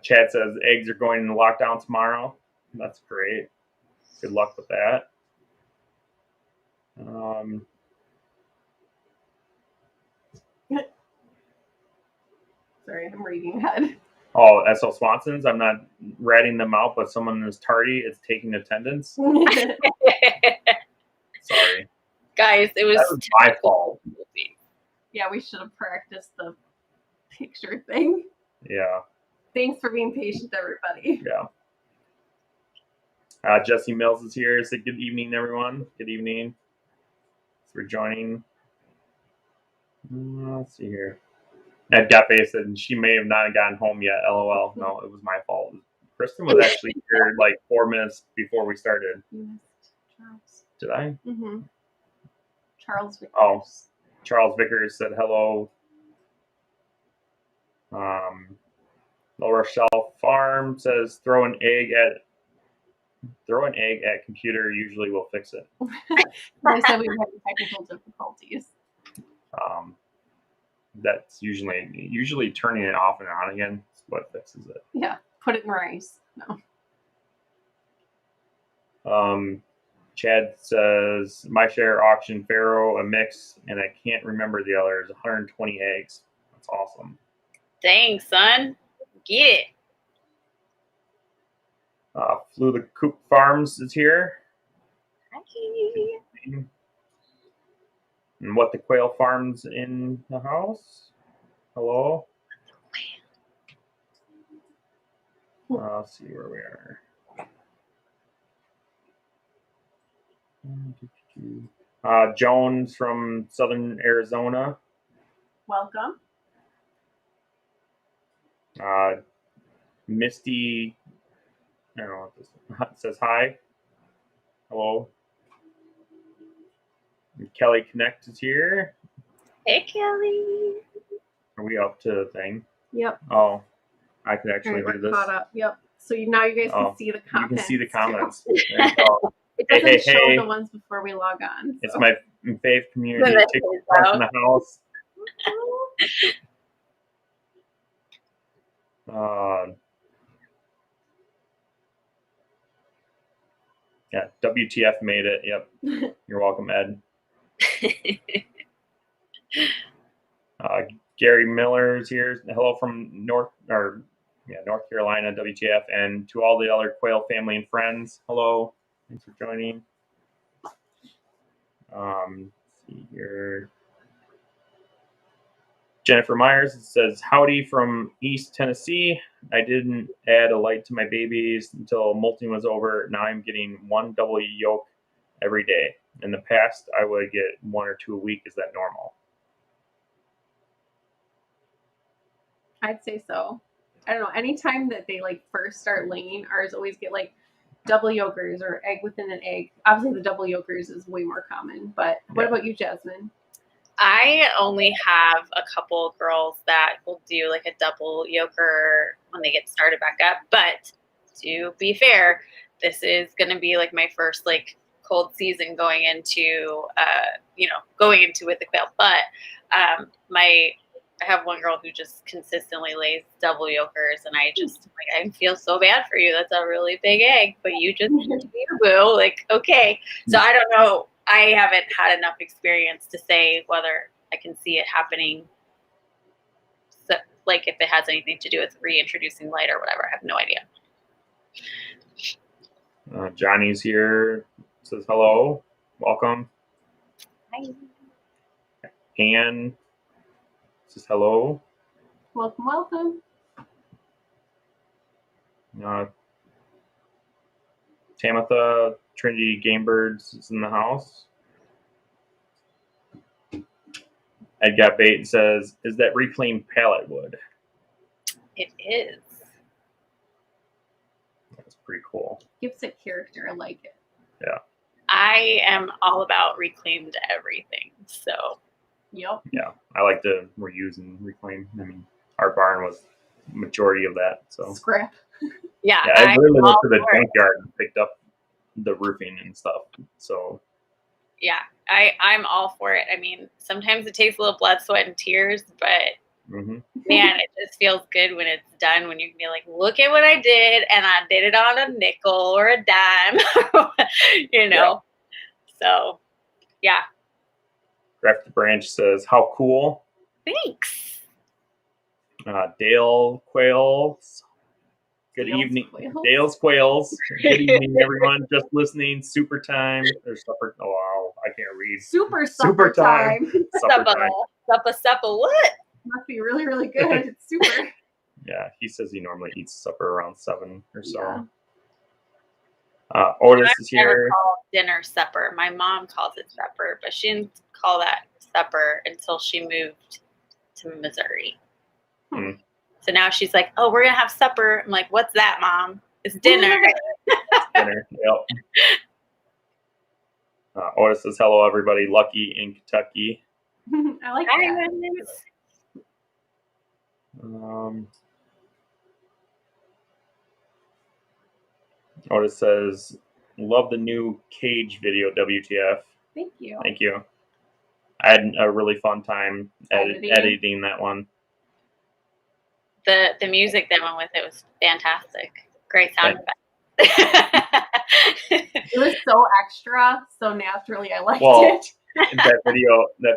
Chad says eggs are going into lockdown tomorrow. That's great. Good luck with that. Sorry, I'm reading ahead. Oh, S.L. Swanson's. I'm not ratting them out, but someone is tardy. It's taking attendance. Sorry. Guys, it was my fault. Yeah, we should have practiced the picture thing. Yeah. Thanks for being patient, everybody. Yeah. Jesse Mills is here. Say good evening, everyone. Good evening. Thanks for joining. Let's see here. Ed Gappe said she may have not gotten home yet. LOL. No, it was my fault. Kristin was actually here like 4 minutes before we started. You missed Charles. Did I? Mm-hmm. Charles. Oh. Charles Vickers said hello. Lower Rochelle Farm says throw an egg at computer usually will fix it. They said we were having technical difficulties. That's usually turning it off and on again is what fixes it. Yeah, put it in rice. No. Chad says my share auction Pharaoh a mix, and I can't remember the others. 120 eggs. That's awesome. Dang, son, get it. Flew the Coop Farms is here. Hi. And what the Quail Farms in the house. Hello. Let's see where we are. Jones from Southern Arizona. Welcome. Misty, I don't know what this says. Hi. Hello. And Kelly Connect is here. Hey, Kelly. Are we up to the thing? Yep. Oh, I could actually All right, do we're this. caught up. Yep. So now you guys can see the comments. You can see the comments. It doesn't show the ones before we log on. So. It's my fave community. TikTok in the house. Yeah, WTF made it. Yep. You're welcome, Ed. Gary Miller's here. Hello from North Carolina, WTF, and to all the other Quail family and friends. Hello. Thanks for joining. Let's see here. Jennifer Myers says, howdy from East Tennessee. I didn't add a light to my babies until molting was over. Now I'm getting one double yolk every day. In the past, I would get 1 or 2 a week. Is that normal? I'd say so. I don't know. Anytime that they first start laying, ours always get double yolkers or egg within an egg. Obviously, the double yolkers is way more common. But what about you, Jasmine? I only have a couple girls that will do a double yolker when they get started back up. But to be fair, this is going to be my first cold season going into with the quail. But I have one girl who just consistently lays double yolkers, and I feel so bad for you. That's a really big egg, but you just boo. Okay. So I don't know. I haven't had enough experience to say whether I can see it happening. So, if it has anything to do with reintroducing light or whatever. I have no idea. Johnny's here. Says hello. Welcome. Hi. Anne says hello. Welcome, welcome. Tamitha Trinity Game Birds is in the house. Ed got bait and says, is that reclaimed pallet wood? It is. That's pretty cool. Gives it character. I like it. Yeah. I am all about reclaimed everything. So. Yep. Yeah. I like to reuse and reclaim. I mean, our barn was majority of that. So scrap. Yeah. I really went to the junkyard and picked up the roofing and stuff. So yeah, I'm all for it. I mean, sometimes it takes a little blood, sweat, and tears, but man, it just feels good when it's done, when you can be like, look at what I did, and I did it on a nickel or a dime, Yeah. So yeah. Grafted Branch says, how cool. Thanks. Dale Quails. Good evening. Dale's Quails. Good evening, everyone. Just listening. Super time. There's supper. Oh, wow. I can't read. Super time. Supper time. Supper what? Must be really, really good. It's super. Yeah, he says he normally eats supper around 7 or so. Yeah. Otis is here. Never call dinner supper. My mom calls it supper, but she didn't call that supper until she moved to Missouri. So now she's like, oh, we're going to have supper. I'm like, what's that, Mom? It's dinner. Dinner, yep. Otis says, hello, everybody. Lucky in Kentucky. I like that. It says, love the new cage video, WTF. Thank you. Thank you. I had a really fun time editing that one. The music that went with it was fantastic. Great sound effects. It was so extra, so naturally I liked it. that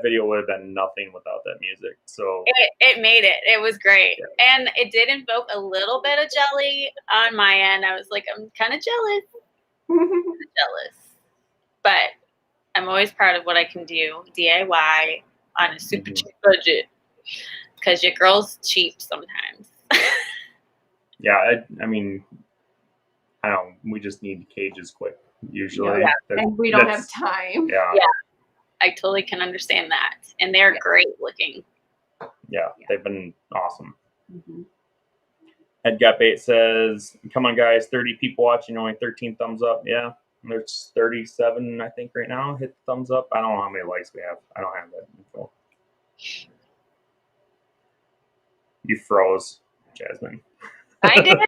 video would have been nothing without that music. So it made it. It was great. Yeah. And it did invoke a little bit of jelly on my end. I was like, I'm kind of jealous. But I'm always proud of what I can do DIY on a super cheap budget. Because your girl's cheap sometimes. Yeah, I mean, I don't know. We just need cages quick, usually. Yeah, and we don't have time. Yeah. I totally can understand that. And they're great looking. Yeah, they've been awesome. Mm-hmm. Ed Got Bait says, come on, guys, 30 people watching, only 13 thumbs up. Yeah, there's 37, I think, right now. Hit the thumbs up. I don't know how many likes we have. I don't have that info. You froze, Jasmine. I did?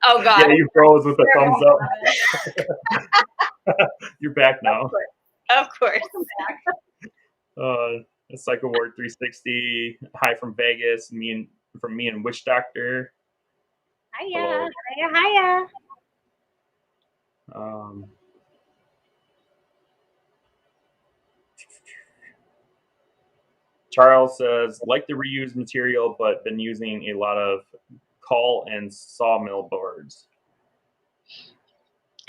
Oh, God. Yeah, you froze with the thumbs up. You're back now. Of course. Psycho Ward 360. Hi from Vegas. Me and Witch Doctor. Hiya. Hiya. Charles says, like the reused material, but been using a lot of cull and sawmill boards.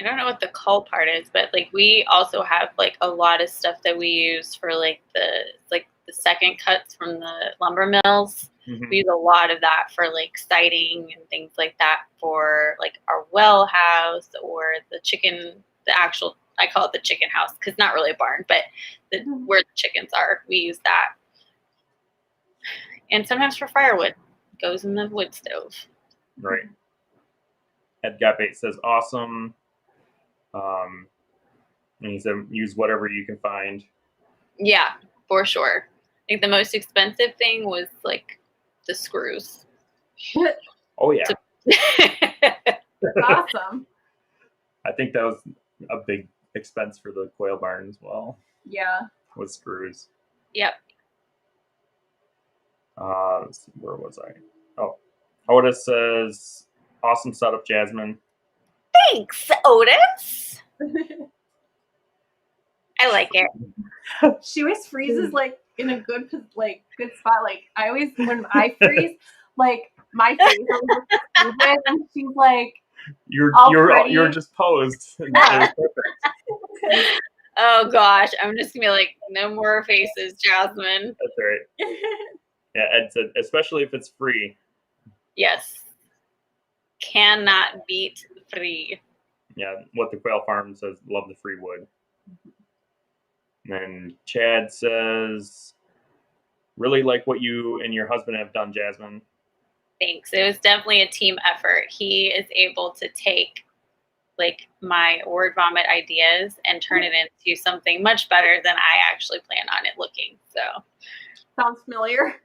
I don't know what the cull part is, but like we also have like a lot of stuff that we use for like the second cuts from the lumber mills. Mm-hmm. We use a lot of that for like siding and things like that for like our well house or the actual, I call it the chicken house because not really a barn, but where the chickens are, we use that. And sometimes for firewood, goes in the wood stove. Right. Ed Got Bait says, awesome. And he said, use whatever you can find. Yeah, for sure. I think the most expensive thing was like the screws. Oh, yeah. That's awesome. I think that was a big expense for the quail barn as well. Yeah. With screws. Yep. Let's see, where was I? Oh, Otis says, awesome setup, Jasmine. Thanks, Otis. I like it. She always freezes like in a good spot. Like I always, when I freeze, like my face is and she's like, you're just posed. Yeah. Oh gosh, I'm just gonna be like, no more faces, Jasmine. That's right. Yeah, Ed said, especially if it's free. Yes. Cannot beat free. Yeah, what the Quail Farm says, love the free wood. And then Chad says, really like what you and your husband have done, Jasmine. Thanks. It was definitely a team effort. He is able to take like my word vomit ideas and turn it into something much better than I actually plan on it looking. So sounds familiar.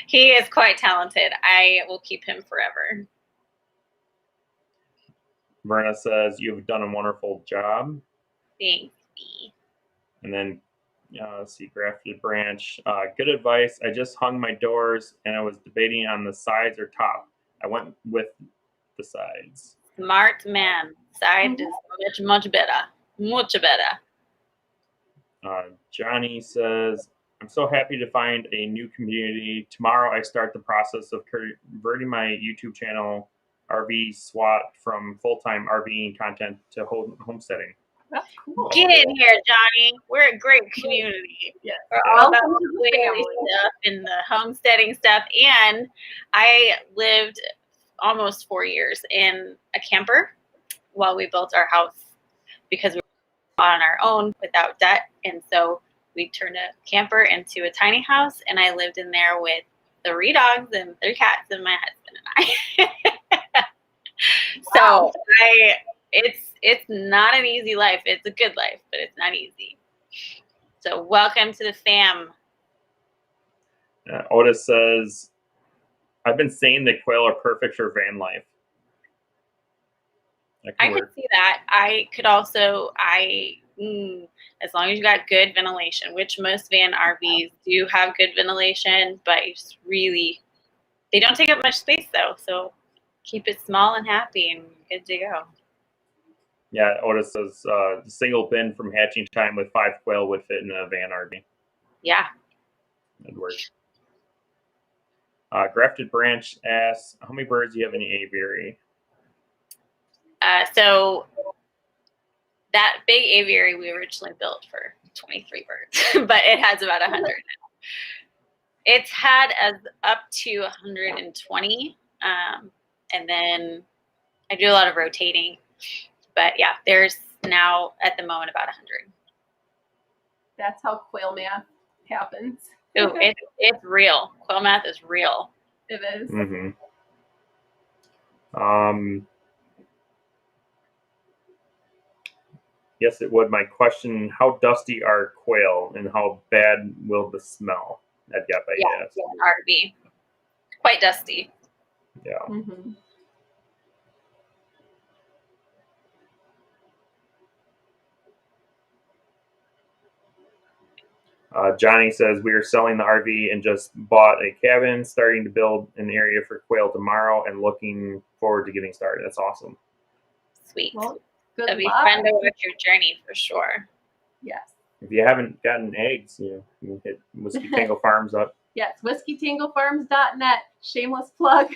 He is quite talented. I will keep him forever. Verna says, you've done a wonderful job. Thanks. And then, let's see, Grafted Branch. Good advice. I just hung my doors and I was debating on the sides or top. I went with the sides. Smart man. Side is much better. Much better. Johnny says, I'm so happy to find a new community. Tomorrow I start the process of converting my YouTube channel RV SWAT from full-time RVing content to homesteading. That's cool. Get in here, Johnny. We're a great community. Yes. We're all about the family stuff and the homesteading stuff. And I lived almost 4 years in a camper while we built our house because we were on our own without debt. And so we turned a camper into a tiny house, and I lived in there with 3 dogs and 3 cats and my husband and I. Wow. So it's not an easy life. It's a good life, but it's not easy. So welcome to the fam. Otis says, I've been saying that quail are perfect for van life. I could see that. I could also, as long as you got good ventilation, which most van RVs do have good ventilation, but it's really, they don't take up much space though. So keep it small and happy and good to go. Yeah, Otis says the single bin from hatching time with 5 quail would fit in a van RV. Yeah. That'd work. Grafted Branch asks, how many birds do you have in the aviary? So that big aviary we originally built for 23 birds, but it has about 100 now. It's had as up to 120, and then I do a lot of rotating. But yeah, there's now at the moment about 100. That's how quail math happens. Oh, it's real. Quail math is real. It is. Mm-hmm. Yes, it would. My question, how dusty are quail and how bad will the smell? At Yeah, RV. Quite dusty. Yeah. Mm-hmm. Johnny says, we are selling the RV and just bought a cabin, starting to build an area for quail tomorrow and looking forward to getting started. That's awesome. Sweet. Well, good It'll be luck. fun to watch your journey for sure. Yes. If you haven't gotten eggs, you can hit Whiskey Tango Farms up. Yes, whiskeytangofarms.net. Shameless plug.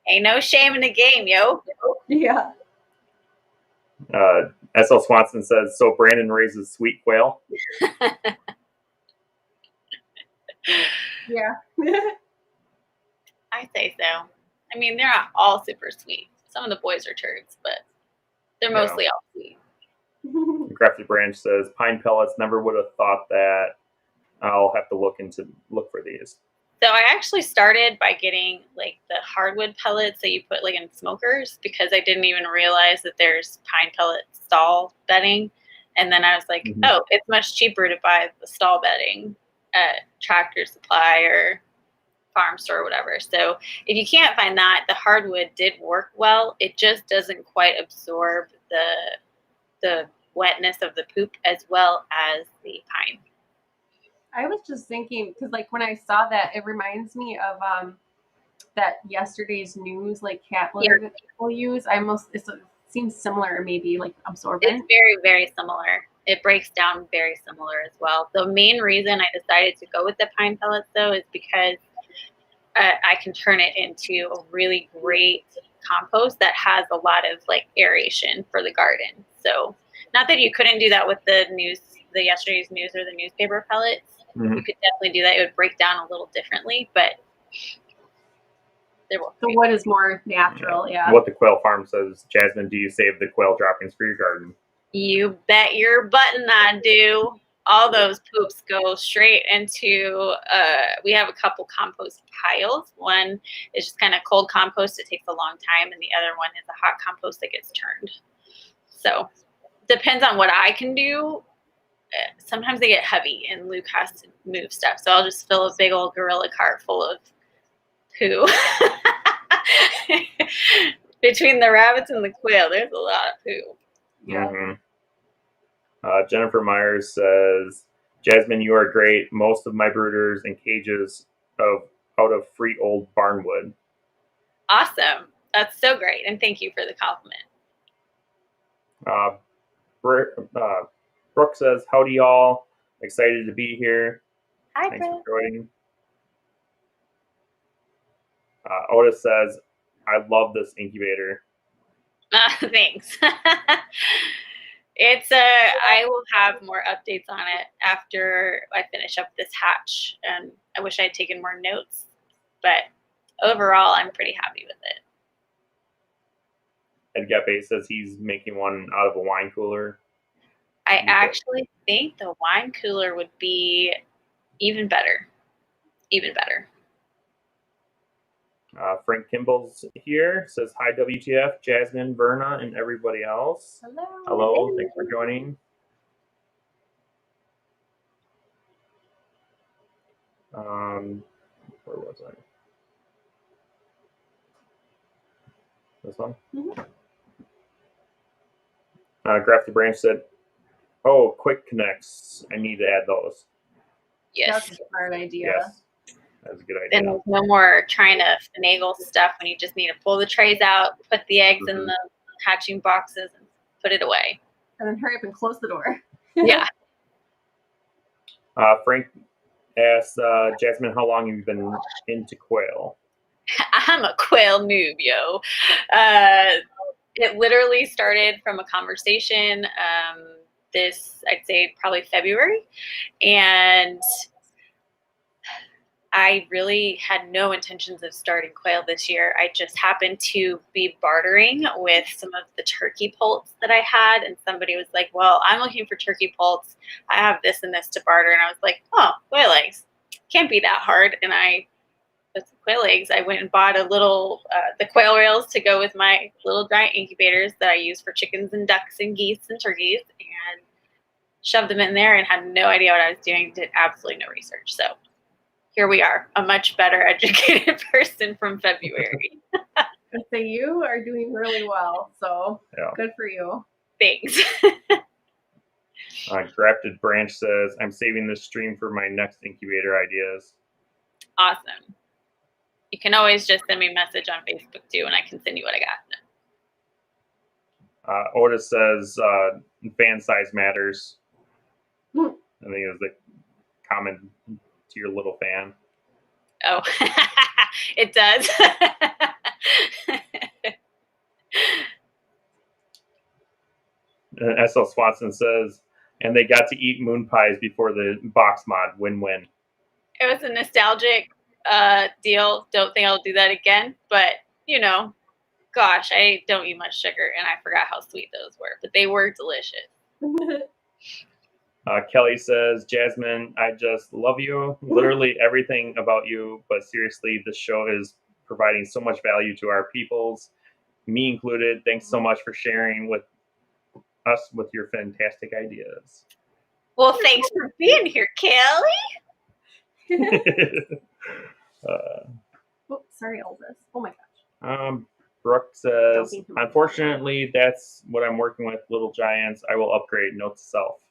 Ain't no shame in the game, yo. Yeah. SL Swanson says, so Brandon raises sweet quail? Yeah. I say so. I mean, they're not all super sweet. Some of the boys are turds, but they're mostly all sweet. Crafty Branch says, pine pellets, never would have thought that. I'll have to look for these. So I actually started by getting like the hardwood pellets that you put like in smokers, because I didn't even realize that there's pine pellet stall bedding. And then I was like, oh, it's much cheaper to buy the stall bedding at Tractor Supply or farm store or whatever. So if you can't find that, the hardwood did work well. It just doesn't quite absorb the wetness of the poop as well as the pine. I was just thinking, because like when I saw that, it reminds me of that yesterday's news, like cat litter that people use. It seems similar, maybe like absorbent. It's very, very similar. It breaks down very similar as well. The main reason I decided to go with the pine pellets though is because I can turn it into a really great compost that has a lot of like aeration for the garden. So not that you couldn't do that with the yesterday's news or the newspaper pellets. Mm-hmm. You could definitely do that. It would break down a little differently, but the wood is more natural. Yeah. What the Quail Farm says, Jasmine, do you save the quail droppings for your garden? You bet your button I do. All those poops go straight into, we have a couple compost piles. One is just kind of cold compost. It takes a long time. And the other one is a hot compost that gets turned. So depends on what I can do. Sometimes they get heavy and Luke has to move stuff. So I'll just fill a big old gorilla cart full of poo. Between the rabbits and the quail, there's a lot of poo. Yeah. Mm-hmm. Jennifer Myers says, Jasmine, you are great. Most of my brooders and cages out of free old barnwood. Awesome. That's so great. And thank you for the compliment. Brooke says, howdy y'all. Excited to be here. Hi, Thanks Brooke. for joining. Otis says, I love this incubator. Thanks. I will have more updates on it after I finish up this hatch. And I wish I had taken more notes, but overall, I'm pretty happy with it. Ed Gepe says he's making one out of a wine cooler. I actually think the wine cooler would be even better. Even better. Frank Kimball's here, says, hi, WTF, Jasmine, Verna, and everybody else. Hello. Hello, thanks for joining. Where was I? This one? Mm-hmm. Grafted Branch said, "Oh, quick connects. I need to add those." Yes. That's a smart idea. Yes, that's a good idea. Then there's no more trying to finagle stuff when you just need to pull the trays out, put the eggs in the hatching boxes, and put it away. And then hurry up and close the door. Yeah. Frank asked Jasmine, "How long have you been into quail?" I'm a quail noob, yo. It literally started from a conversation I'd say probably February, and I really had no intentions of starting quail this year. I just happened to be bartering with some of the turkey poults that I had, and somebody was like, well, I'm looking for turkey poults. I have this and this to barter. And I was like, oh, quail eggs. Can't be that hard. And with some quail eggs, I went and bought a little, the quail rails to go with my little giant incubators that I use for chickens and ducks and geese and turkeys, and shoved them in there and had no idea what I was doing, did absolutely no research. So here we are, a much better educated person from February. I'd say you are doing really well, so good for you. Thanks. Grafted Branch says, "I'm saving this stream for my next incubator ideas." Awesome. You can always just send me a message on Facebook too, and I can send you what I got. Otis says, "Fan size matters." I think it was the comment to your little fan. Oh, it does. SL Swanson says, "And they got to eat moon pies before the box mod. Win-win." It was a nostalgic deal. Don't think I'll do that again. But, gosh, I don't eat much sugar, and I forgot how sweet those were. But they were delicious. Kelly says, "Jasmine, I just love you. Literally everything about you. But seriously, this show is providing so much value to our peoples, me included. Thanks so much for sharing with us with your fantastic ideas." Well, thanks for being here, Kelly. Sorry, Elvis. Oh my gosh. Brooke says, "Unfortunately, that's what I'm working with, Little Giants. I will upgrade. Note to self."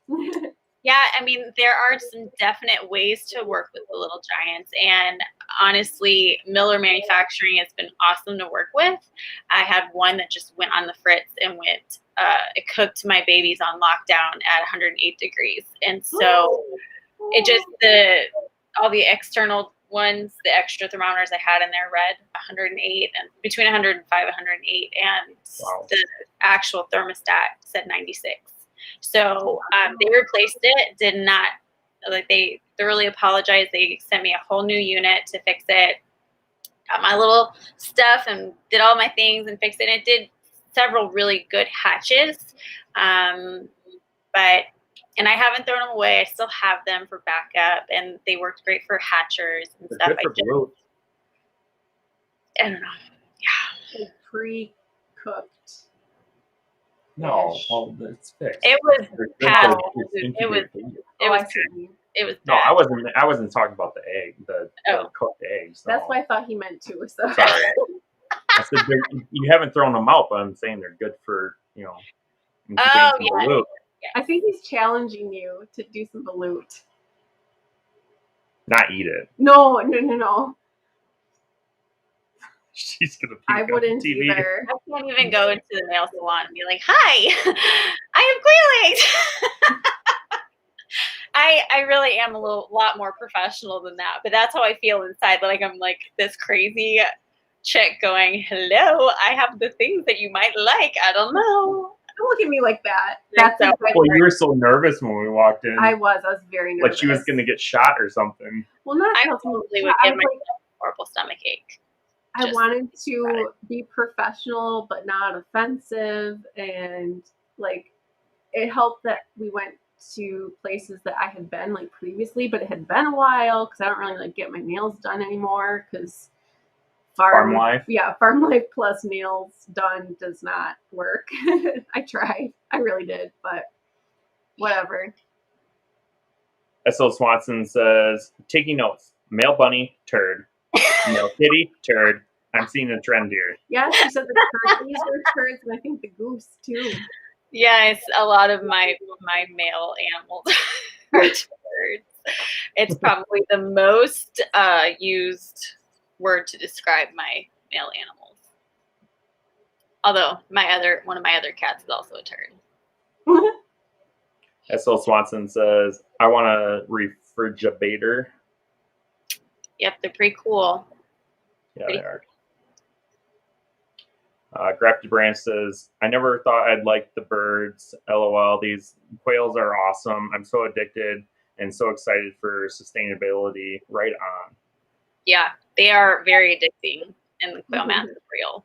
Yeah, I mean, there are some definite ways to work with the Little Giants, and honestly, Miller Manufacturing has been awesome to work with. I had one that just went on the fritz and it cooked my babies on lockdown at 108 degrees, and so it just all the external ones, the extra thermometers I had in there read 108 and between 105 and 108, and the actual thermostat said 96. So they replaced it, they thoroughly apologized. They sent me a whole new unit to fix it, got my little stuff and did all my things and fixed it. And it did several really good hatches. And I haven't thrown them away. I still have them for backup, and they worked great for hatchers and stuff. I don't know. Yeah. Pre-cooked. No, well, it's fixed. It was past. It was. No, I wasn't talking about the egg, the cooked eggs. No. That's what I thought he meant too. So. Sorry. I said you haven't thrown them out, but I'm saying they're good for Oh yeah. I think he's challenging you to do some balut. Not eat it. No. She's gonna. I wouldn't either. I can't even go into the nail salon and be like, "Hi, I have quail eggs." I really am a lot more professional than that, but that's how I feel inside. Like I'm like this crazy chick going, "Hello, I have the things that you might like. I don't know." Don't look at me like that. Well, you were so nervous when we walked in. I was very nervous. Like she was going to get shot or something. Well, not I probably would get myself a horrible stomach ache. I wanted to be professional, but not offensive. And like, it helped that we went to places that I had been like previously, but it had been a while because I don't really like get my nails done anymore because farm life. Yeah, farm life plus nails done does not work. I tried. I really did, but whatever. S.L. Swanson says, "Taking notes. male bunny, turd. Male kitty, turd. I'm seeing a trend here. Yeah, she said the turkeys were turds, and I think the goose too. Yes, a lot of my male animals are turds. It's probably the most used word to describe my male animals. Although one of my other cats is also a turd. S.L. Swanson says, I want a refrigerator. Yep, they're pretty cool. Yeah, they are. Grafted Branch says, I never thought I'd like the birds. LOL, these quails are awesome. I'm so addicted and so excited for sustainability. Right on. Yeah, they are very addicting, and the quail math is real.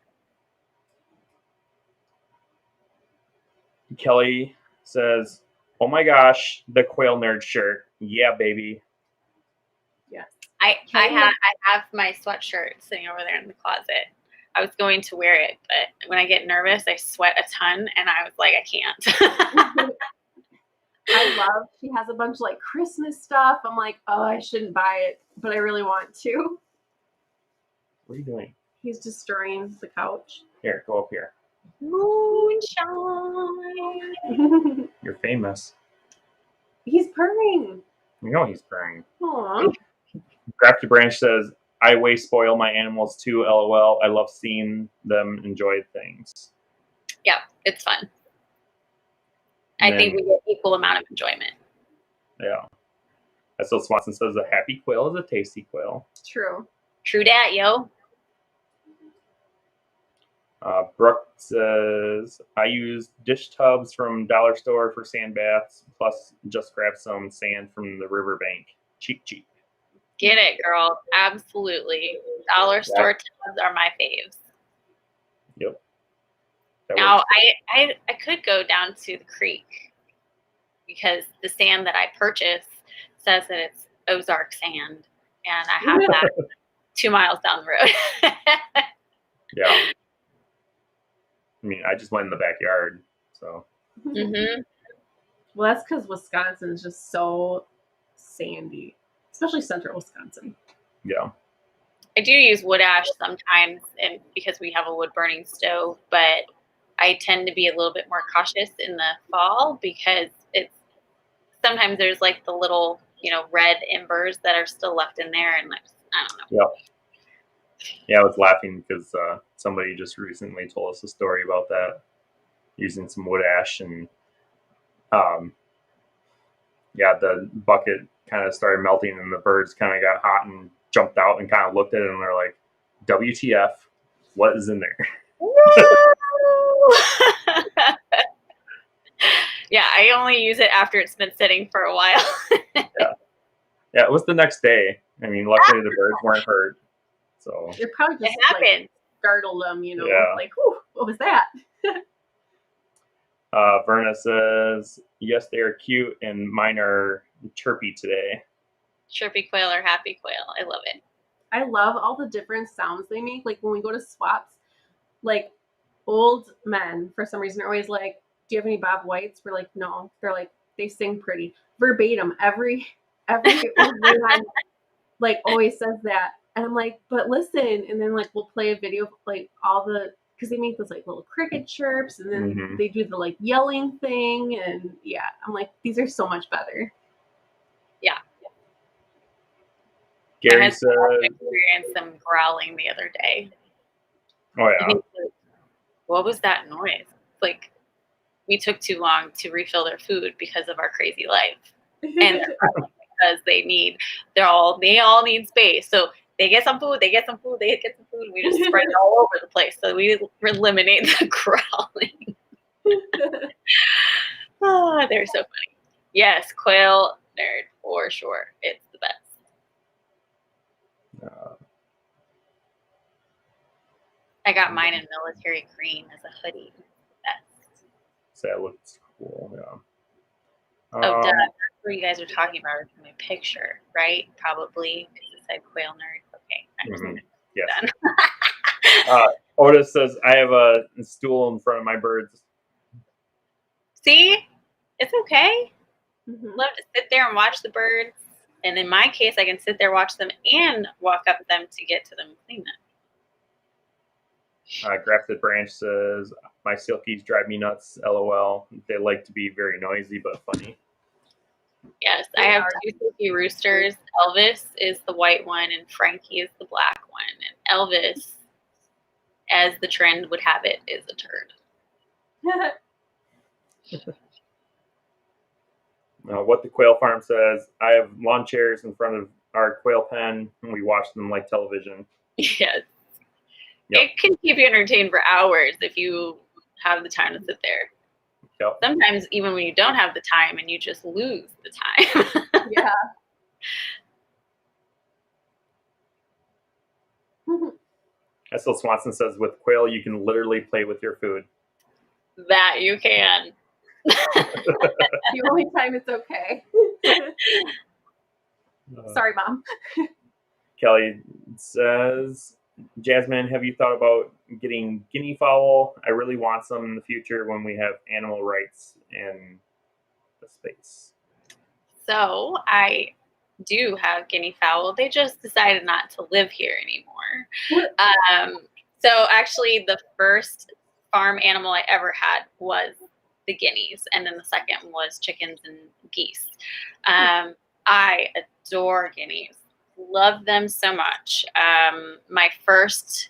Kelly says, oh my gosh, the quail nerd shirt. Yeah, baby. Yes. I have my sweatshirt sitting over there in the closet. I was going to wear it, but when I get nervous, I sweat a ton, and I was like, I can't. She has a bunch of like Christmas stuff. I'm like, oh, I shouldn't buy it, but I really want to. What are you doing? He's destroying the couch. Here, go up here. Moonshine. You're famous. He's purring. You know he's purring. Aww. Grafted Branch says, I way spoil my animals too, LOL. I love seeing them enjoy things. Yeah, it's fun. I think we get equal amount of enjoyment. Yeah. S.L. Swanson says, a happy quail is a tasty quail. True. True dat, yo. Brooke says, I use dish tubs from Dollar Store for sand baths, plus just grab some sand from the riverbank. Cheap, cheap. Get it, girl. Absolutely. Dollar store tubs are my faves. Yep. Now, I could go down to the creek because the sand that I purchased says that it's Ozark sand, and I have that 2 miles down the road. Yeah. I mean, I just went in the backyard, so. Mm-hmm. Well, that's because Wisconsin is just so sandy, especially central Wisconsin. Yeah. I do use wood ash sometimes, and because we have a wood burning stove, but I tend to be a little bit more cautious in the fall because sometimes there's like the little, red embers that are still left in there, and I don't know. Yeah. Yeah, I was laughing because somebody just recently told us a story about that, using some wood ash, and the bucket kind of started melting, and the birds kind of got hot and jumped out and kind of looked at it, and they're like, WTF, what is in there? Yeah, I only use it after it's been sitting for a while. Yeah, it was the next day. I mean, luckily the birds weren't hurt. So it probably just startled them, like, whew, what was that? Verna says, yes, they are cute, and mine are chirpy today. Chirpy quail or happy quail. I love it. I love all the different sounds they make. Like when we go to swaps, like old men, for some reason, are always like, do you have any Bob Whites? We're like, no. They're like, they sing pretty. Verbatim. Every old man, like, always says that. And I'm like, but listen. And then, like, we'll play a video of, like, because they make those, like, little cricket chirps. And then they do the, like, yelling thing. And, yeah, I'm like, these are so much better. Yeah. Gary said, I experienced them growling the other day. Oh, yeah. What was that noise? Like, we took too long to refill their food because of our crazy life. And because they all need space. So they get some food, they get some food. We just spread it all over the place. So we eliminate the growling. Oh, they're so funny. Yes, quail nerd for sure. It's the best. I got mine in military green as a hoodie. Best. So that looks cool, yeah. Duh. That's what you guys are talking about in my picture, right? Probably because it said quail nerd. Okay. Yes. Done. Otis says, I have a stool in front of my birds. See? It's okay. Love to sit there and watch the birds. And in my case, I can sit there, watch them, and walk up them to get to them and clean them. Grafted Branch says, my silkies drive me nuts, LOL. They like to be very noisy but funny. Yes, I have 2 silky roosters. Elvis is the white one, and Frankie is the black one. And Elvis, as the trend would have it, is a turd. What the Quail Farm says, I have lawn chairs in front of our quail pen, and we watch them like television. Yes. Yep. It can keep you entertained for hours if you have the time to sit there. Yep. Sometimes even when you don't have the time and you just lose the time. Yeah. Essel Swanson says, with quail, you can literally play with your food. That you can. The only time it's okay. Sorry, Mom. Kelly says, Jasmine, have you thought about getting guinea fowl? I really want some in the future when we have animal rights in the space. So I do have guinea fowl. They just decided not to live here anymore. So actually the first farm animal I ever had was the guineas, and then the second was chickens and geese. I adore guineas. Love them so much. My first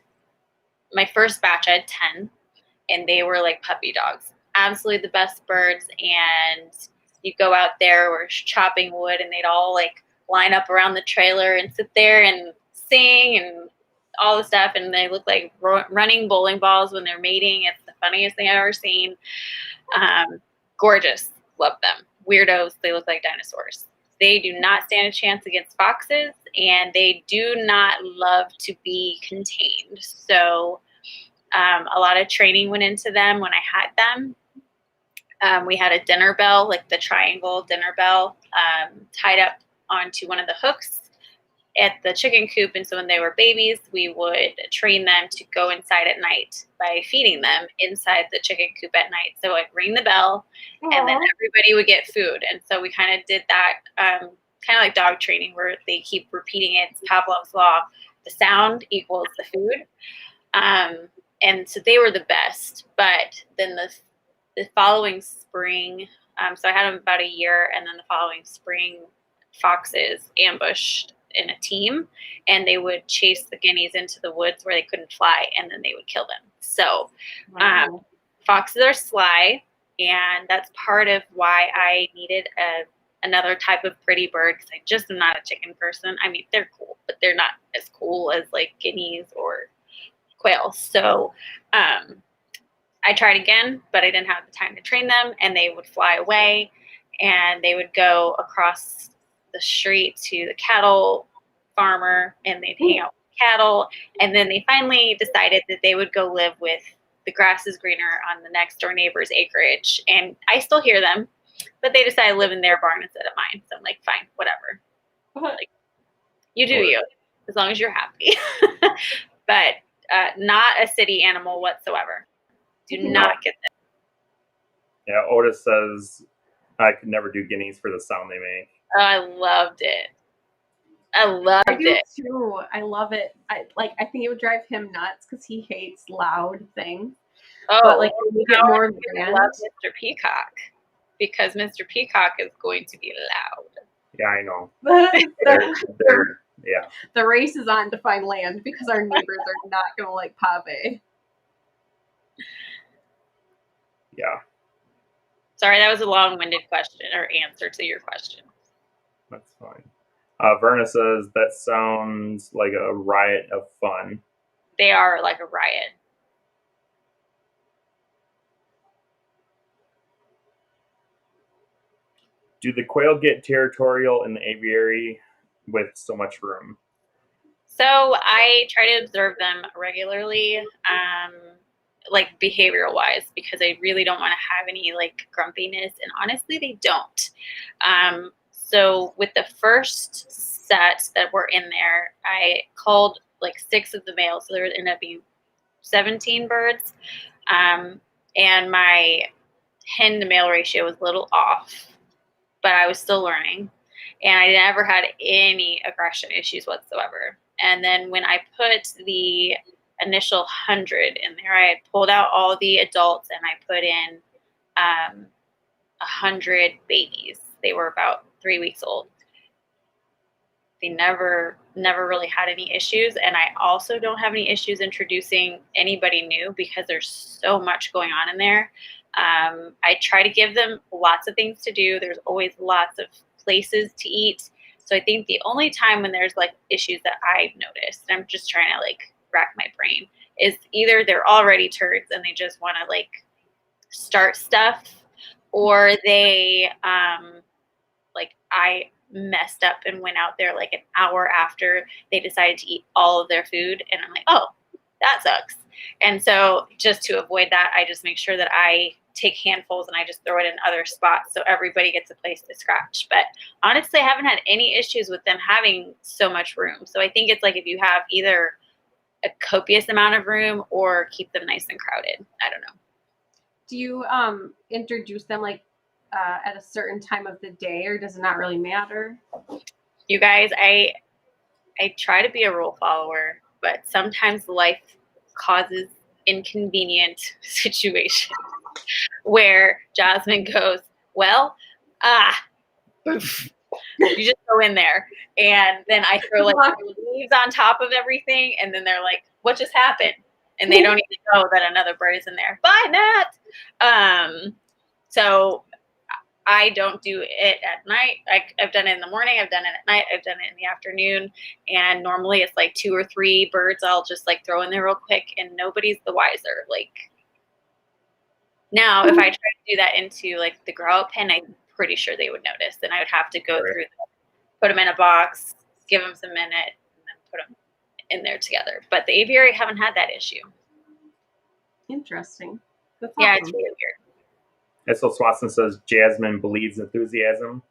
batch I had 10, and they were like puppy dogs. Absolutely the best birds. And you go out there, we're chopping wood, and they'd all like line up around the trailer and sit there and sing and all the stuff. And they look like running bowling balls when they're mating. It's the funniest thing I've ever seen. Gorgeous. Love them. Weirdos. They look like dinosaurs. They do not stand a chance against foxes, and they do not love to be contained. So a lot of training went into them when I had them. We had a dinner bell, like the triangle dinner bell, tied up onto one of the hooks at the chicken coop. And so when they were babies, we would train them to go inside at night by feeding them inside the chicken coop at night. So I'd ring the bell, and then everybody would get food. And so we kind of did that, kind of like dog training, where they keep repeating it. It's Pavlov's law. The sound equals the food. And so they were the best. But then the following spring, so I had them about a year, and then the following spring, foxes ambushed in a team, and they would chase the guineas into the woods where they couldn't fly, and then they would kill them. So foxes are sly, and that's part of why I needed another type of pretty bird, because I just am not a chicken person. I mean, they're cool, but they're not as cool as like guineas or quail. So I tried again, but I didn't have the time to train them, and they would fly away, and they would go across the street to the cattle farmer, and they'd hang out with cattle. And then they finally decided that they would go live with the grass is greener on the next door neighbor's acreage. And I still hear them, but they decided to live in their barn instead of mine. So I'm like, fine, whatever. Like, you do you, as long as you're happy. But not a city animal whatsoever. Do not get them. Yeah, Otis says, I could never do guineas for the sound they make. I loved it. I do too. I love it. I think it would drive him nuts because he hates loud things. Oh, but like when we get more I love Mr. Peacock, because Mr. Peacock is going to be loud. Yeah, I know. Yeah. The race is on to find land because our neighbors are not going to like pave. Yeah. Sorry, that was a long-winded question or answer to your question. That's fine. Verna says, that sounds like a riot of fun. They are like a riot. Do the quail get territorial in the aviary with so much room? So I try to observe them regularly, like behavioral-wise, because I really don't want to have any like grumpiness, and honestly, they don't. So with the first set that were in there, I called like 6 of the males, so there ended up being 17 birds, and my hen to male ratio was a little off, but I was still learning. and I never had any aggression issues whatsoever. And then when I put the initial 100 in there, I pulled out all the adults and I put in 100 babies. They were about 3 weeks old. They never really had any issues. And I also don't have any issues introducing anybody new because there's so much going on in there. I try to give them lots of things to do. There's always lots of places to eat. So I think the only time when there's like issues that I've noticed, and I'm just trying to like rack my brain, is either they're already turds and they just want to like start stuff, or they like I messed up and went out there like an hour after they decided to eat all of their food, and I'm like, oh, that sucks. And so just to avoid that, I just make sure that I take handfuls and I just throw it in other spots so everybody gets a place to scratch. But honestly, I haven't had any issues with them having so much room. So I think it's like if you have either a copious amount of room or keep them nice and crowded. I don't know. Do you introduce them like at a certain time of the day, or does it not really matter? You guys, I try to be a rule follower, but sometimes life causes inconvenient situations where Jasmine goes, well, you just go in there, and then I throw like leaves on top of everything, and then they're like, what just happened? And they don't even know that another bird is in there. Bye, Nat. So I don't do it at night. I've done it in the morning. I've done it at night. I've done it in the afternoon. And normally it's like 2 or 3 birds I'll just like throw in there real quick, and nobody's the wiser. Like now, if I try to do that into like the grow out pen, I'm pretty sure they would notice. Then I would have to go through, put them in a box, give them some minute, and then put them in there together. But the aviary haven't had that issue. Interesting. That's yeah, awesome. it's really weird. Esso Swanson says Jasmine bleeds enthusiasm.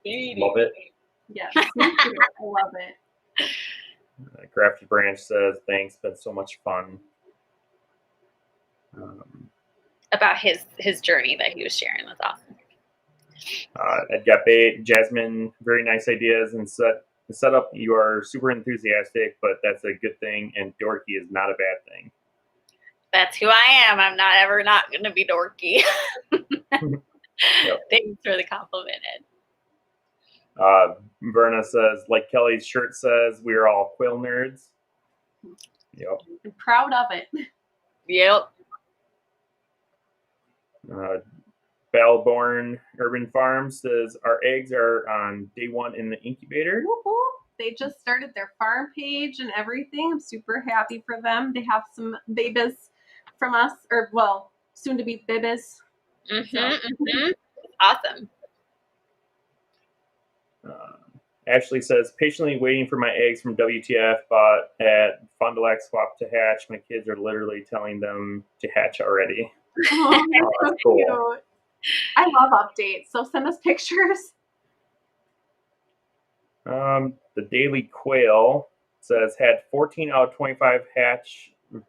Love it. Yes, me too. I love it. Crafty Branch says, thanks, been so much fun. About his journey that he was sharing. That's awesome. Ed got bait. Jasmine, very nice ideas and set up. You are super enthusiastic, but that's a good thing, and dorky is not a bad thing. That's who I am. I'm not ever not going to be dorky. Yep. Thanks for the compliment, Ed. Verna says, like Kelly's shirt says, we are all quail nerds. Yep. I'm proud of it. Yep. Bellborn Urban Farm says, our eggs are on day 1 in the incubator. Woo-hoo. They just started their farm page and everything. I'm super happy for them. They have some babies from us, or well, soon to be babies. Awesome. Ashley says, patiently waiting for my eggs from WTF, but at Fond du Lac Swap to hatch. My kids are literally telling them to hatch already. Oh, that's so cool. cute. I love updates, so send us pictures. The Daily Quail says, had 14 out of 25 hatch from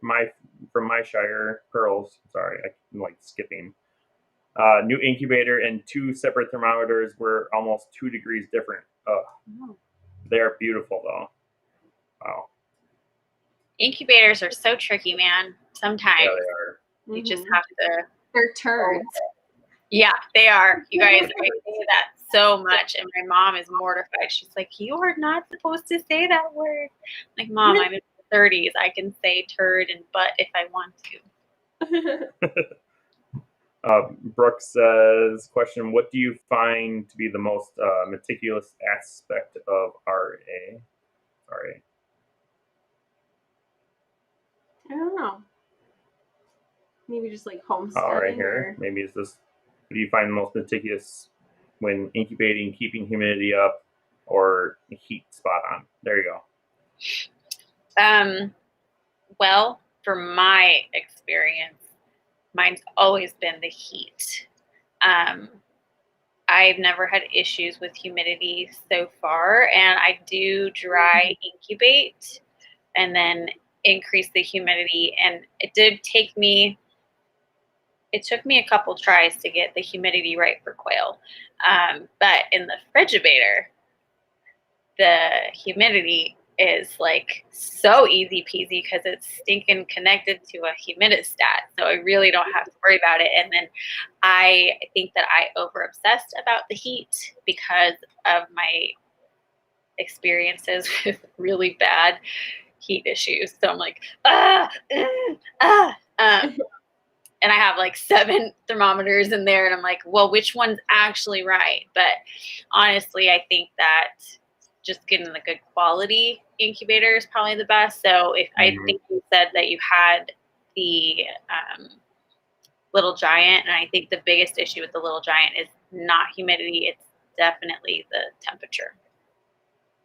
my Shire pearls. Sorry, I'm like skipping. New incubator and 2 separate thermometers were almost 2 degrees different. They are beautiful though. Wow. Incubators are so tricky, man. Sometimes Yeah, they are. you just have to. They're turds. Yeah, they are. You guys, I say that so much, and my mom is mortified. She's like, "You are not supposed to say that word." I'm like, Mom, I'm in my 30s. I can say turd and butt if I want to. Brooke says, question, what do you find to be the most meticulous aspect of RA? Sorry. I don't know. Maybe just like homesteading. Right here. Maybe it's this. What do you find the most meticulous when incubating, keeping humidity up, or heat spot on? There you go. Well, from my experience, mine's always been the heat. I've never had issues with humidity so far, and I do dry incubate and then increase the humidity. And it it took me a couple tries to get the humidity right for quail. But in the Frigidator, the humidity is like so easy peasy because it's stinking connected to a humidistat. So I really don't have to worry about it. And then I think that I over obsessed about the heat because of my experiences with really bad heat issues. So I'm like, and I have like 7 thermometers in there, and I'm like, well, which one's actually right? But honestly, I think that just getting the good quality incubator is probably the best. So if I think you said that you had the Little Giant, and I think the biggest issue with the Little Giant is not humidity, it's definitely the temperature.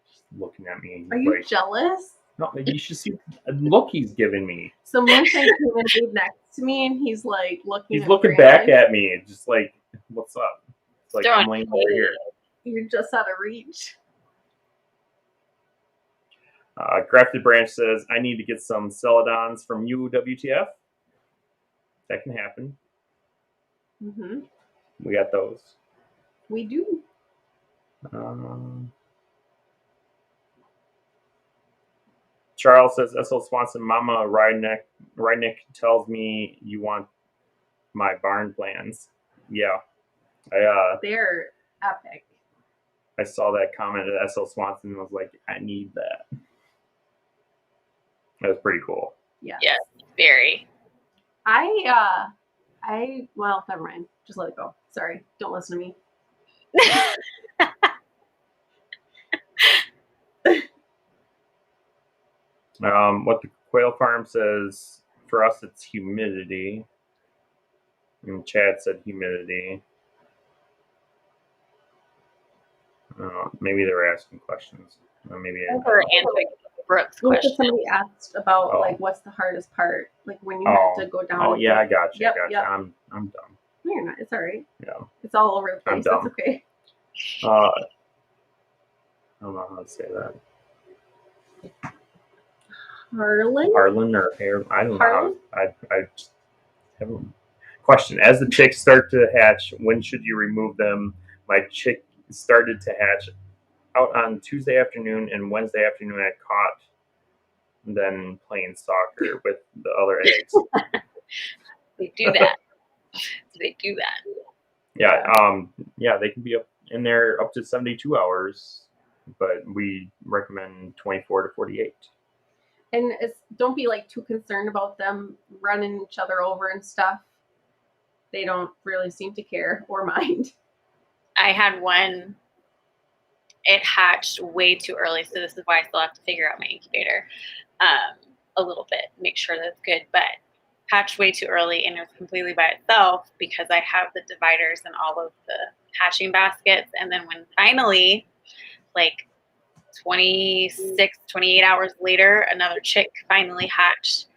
Just looking at me. Are you jealous? No, you should see the look he's giving me. So Moonshine came and laid next to me, and he's like looking. He's looking back at me, just like, "What's up?" It's like I'm laying over here. You're just out of reach. Grafted Branch says, "I need to get some celadons from you, WTF." That can happen. We got those. We do. Charles says, "S.L. Swanson, Mama Rydnick tells me you want my barn plans." Yeah, they're epic. I saw that comment at S.L. Swanson and was like, I need that. That was pretty cool. Yeah. Yeah, very. Well, never mind. Just let it go. Sorry. Don't listen to me. What the Quail Farm says, for us, it's humidity. And Chad said humidity. Maybe they were asking questions. Maybe or answering Brooke's question. Somebody asked about like what's the hardest part, like when you had to go down. Oh yeah, I got you. Yep, I got you. yep. I'm dumb. No, you're not. It's all right. Yeah. It's all over the place. I'm dumb. That's okay. I don't know how to say that. Harlan or Hair? I don't know. I just have a question. As the chicks start to hatch, when should you remove them? My chick started to hatch out on Tuesday afternoon, and Wednesday afternoon I caught them playing soccer with the other eggs. They do that. Yeah, they can be up in there up to 72 hours, but we recommend 24 to 48. And don't be like too concerned about them running each other over and stuff. They don't really seem to care or mind. I had one. It hatched way too early, so this is why I still have to figure out my incubator a little bit, make sure that's good. But hatched way too early, and it was completely by itself because I have the dividers and all of the hatching baskets. And then when finally, like 26, 28 hours later, another chick finally hatched.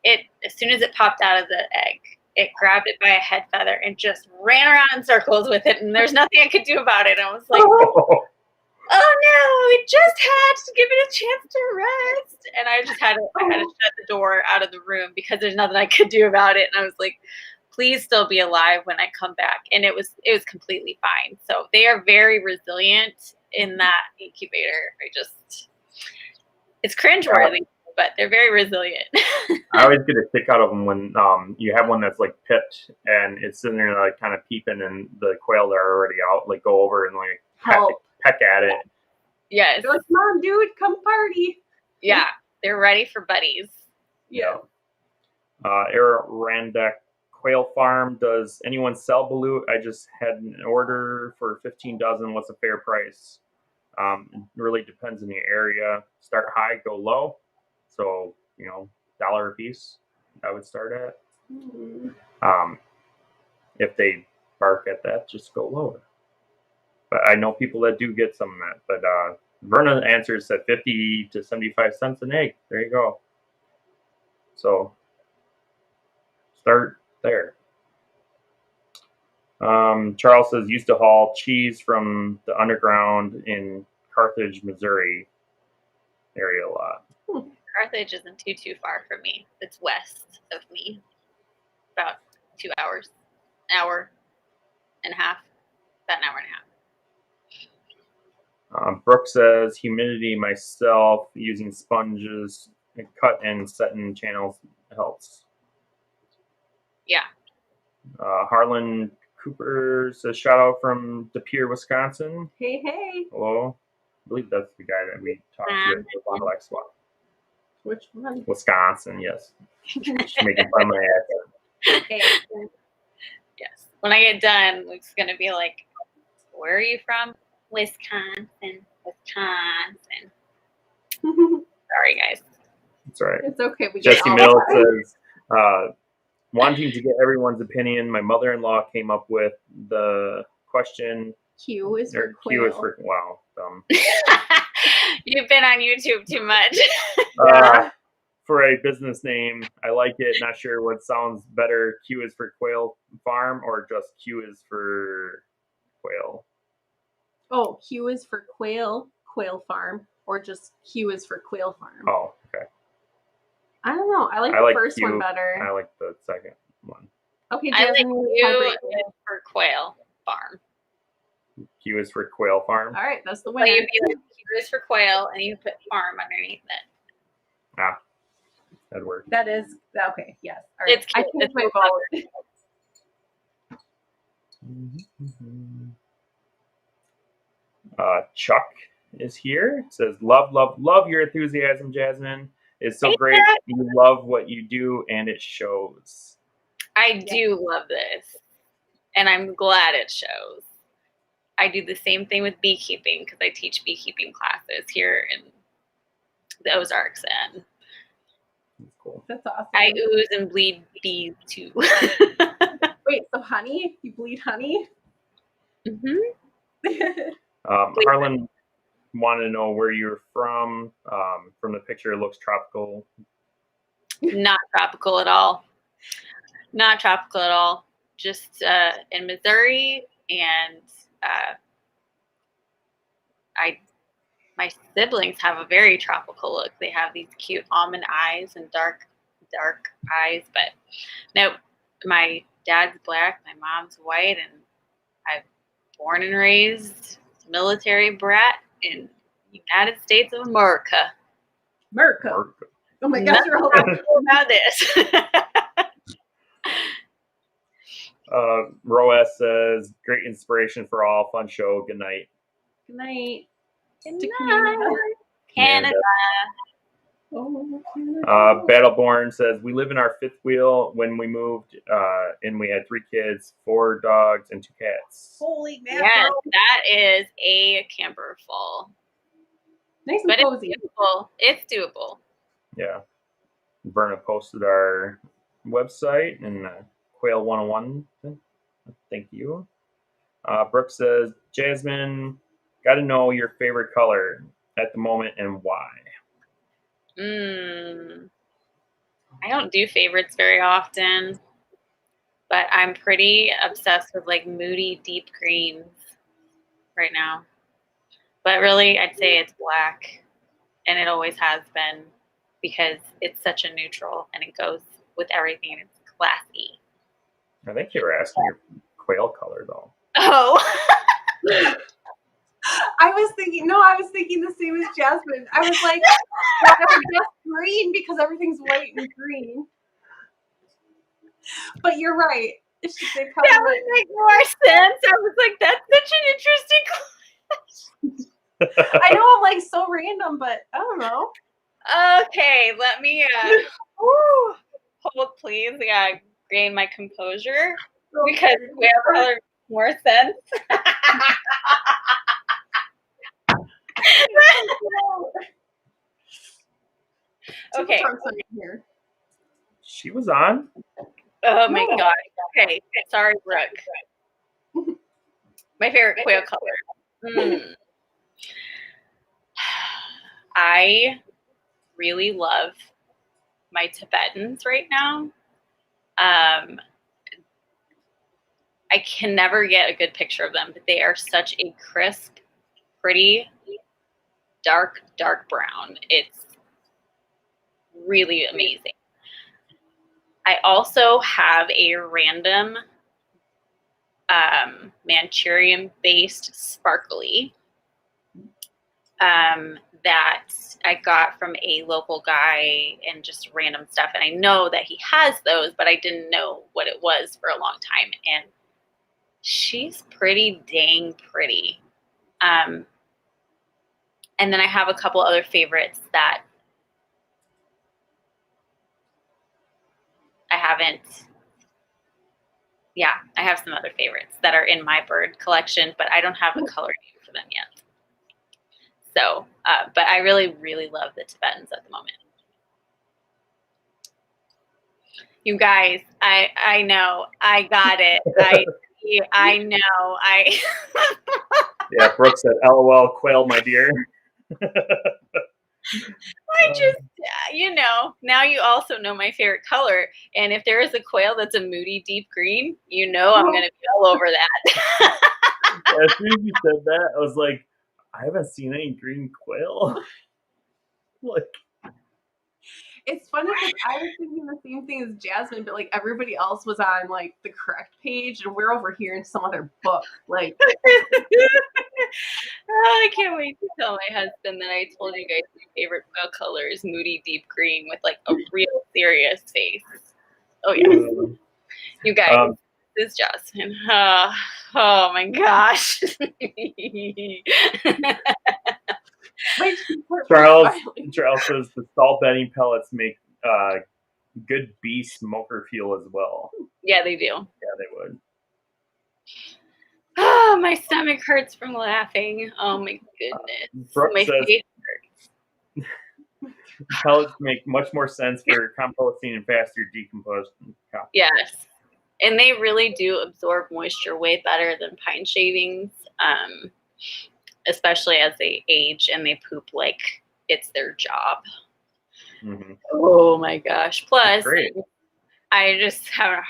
It, as soon as it popped out of the egg, it grabbed it by a head feather and just ran around in circles with it, and there's nothing I could do about it. I was like, oh no, it just hatched, give it a chance to rest. And I had to shut the door out of the room because there's nothing I could do about it. And I was like, please still be alive when I come back. And it was completely fine. So they are very resilient in that incubator. It's cringeworthy, but they're very resilient. I always get a kick out of them when you have one that's like pipped and it's sitting there like kind of peeping, and the quail are already out, like go over and like peck at it. Yes. They're like, come on, dude, come party. Yeah, they're ready for buddies. Yeah. Randak Quail Farm, does anyone sell balut? I just had an order for 15 dozen. What's a fair price? It really depends on the area. Start high, go low. So, $1 a piece, I would start at. If they bark at that, just go lower. But I know people that do get some of that. But Verna answers at 50 to 75 cents an egg. There you go. So start there. Charles says, used to haul cheese from the underground in Carthage, Missouri area a lot. Carthage isn't too far from me. It's west of me, about 2 hours. hour and a half. About an hour and a half. Brooke says humidity myself using sponges and cut and set in channels helps. Yeah. Harlan Cooper says shout out from De Pere, Wisconsin. Hey, hey. Hello. I believe that's the guy that we talked to at the Black Swap. Which one? Wisconsin, yes. She's making fun of my accent. Yes. When I get done, Luke's going to be like, where are you from? Wisconsin. Sorry, guys. That's right. It's okay. We Jesse Mills says, wanting to get everyone's opinion, my mother-in-law came up with the question. Q is for Q quail. is for, wow. You've been on YouTube too much. For a business name, I like it. Not sure what sounds better. Q is for Quail Farm or just Q is for Quail? Oh, Q is for Quail Farm, or just Q is for Quail Farm. Oh, okay. I don't know. I like the first Q. one better. I like the second one. Okay, I like Q is for Quail Farm. Q is for Quail Farm. All right, that's the winner. So you be like, Q is for Quail, and you put farm underneath it. Ah, that'd work. That is okay. Yes. All right. It's cute. I changed my vote. Chuck is here. It says, love your enthusiasm, Jasmine. It's so great. You love what you do, and it shows. I do love this, and I'm glad it shows. I do the same thing with beekeeping because I teach beekeeping classes here in the Ozarks, and that's cool. That's awesome. I ooze and bleed bees too. Wait, so honey? You bleed honey? Mm-hmm. Harlan wanted to know where you're from. From the picture, it looks tropical. Not tropical at all. Not tropical at all. Just in Missouri, and my siblings have a very tropical look. They have these cute almond eyes and dark eyes, but nope. My dad's black, my mom's white, and I'm born and raised military brat in the United States of America. America. Oh my gosh, you're all about this. Roas says, great inspiration for all. Fun show. Good night. Good night. Good night. Canada. Oh, Battleborn says, we live in our fifth wheel. When we moved, and we had 3 kids, 4 dogs, and 2 cats. Holy man. Yes, that is a camper full. Nice and cozy. It's doable. Yeah. Verna posted our website and Quail 101. Thank you. Brooke says, Jasmine, got to know your favorite color at the moment and why. I don't do favorites very often, but I'm pretty obsessed with like moody, deep greens right now. But really, I'd say it's black, and it always has been because it's such a neutral and it goes with everything and it's classy. I think you were asking your quail color though. Oh. I was thinking the same as Jasmine. I was like, why don't we just green because everything's white and green? But you're right. It should say color. That would make more sense. I was like, that's such an interesting question. I know I'm like so random, but I don't know. Okay, let me hold please. I gain my composure because quail color makes more sense. Okay. She was on. Oh my god. Okay. Sorry, Brooke. My favorite quail color. I really love my Tibetans right now. I can never get a good picture of them, but they are such a crisp, pretty, dark brown. It's really amazing. I also have a random Manchurian-based sparkly that I got from a local guy and just random stuff. And I know that he has those, but I didn't know what it was for a long time. And she's pretty dang pretty. And then I have a couple other favorites that I haven't. Yeah, I have some other favorites that are in my bird collection, but I don't have a color name for them yet. So, but I really, really love the Tibetans at the moment. You guys, I know, I got it. I know, Yeah, Brooke said, "LOL, Quail, my dear." I just, you know, now you also know my favorite color. And if there is a quail that's a moody deep green, you know I'm going to be all over that. As soon as you said that, I was like, I haven't seen any green quail. Like, It's funny because I was thinking the same thing as Jasmine, but like everybody else was on like the correct page, and we're over here in some other book. Like, I can't wait to tell my husband that I told you guys my favorite quail color is moody deep green with like a real serious face. Oh yeah, you guys, this is Jasmine. Oh my gosh. Charles says the stall bedding pellets make good bee smoker fuel as well. Yeah, they do. Yeah, they would. Oh, my stomach hurts from laughing. Oh my goodness. Brooke my says face hurts. pellets make much more sense for composting and faster decomposition. Yes. And they really do absorb moisture way better than pine shavings, especially as they age and they poop like it's their job. Mm-hmm. Oh my gosh. Plus, I just have a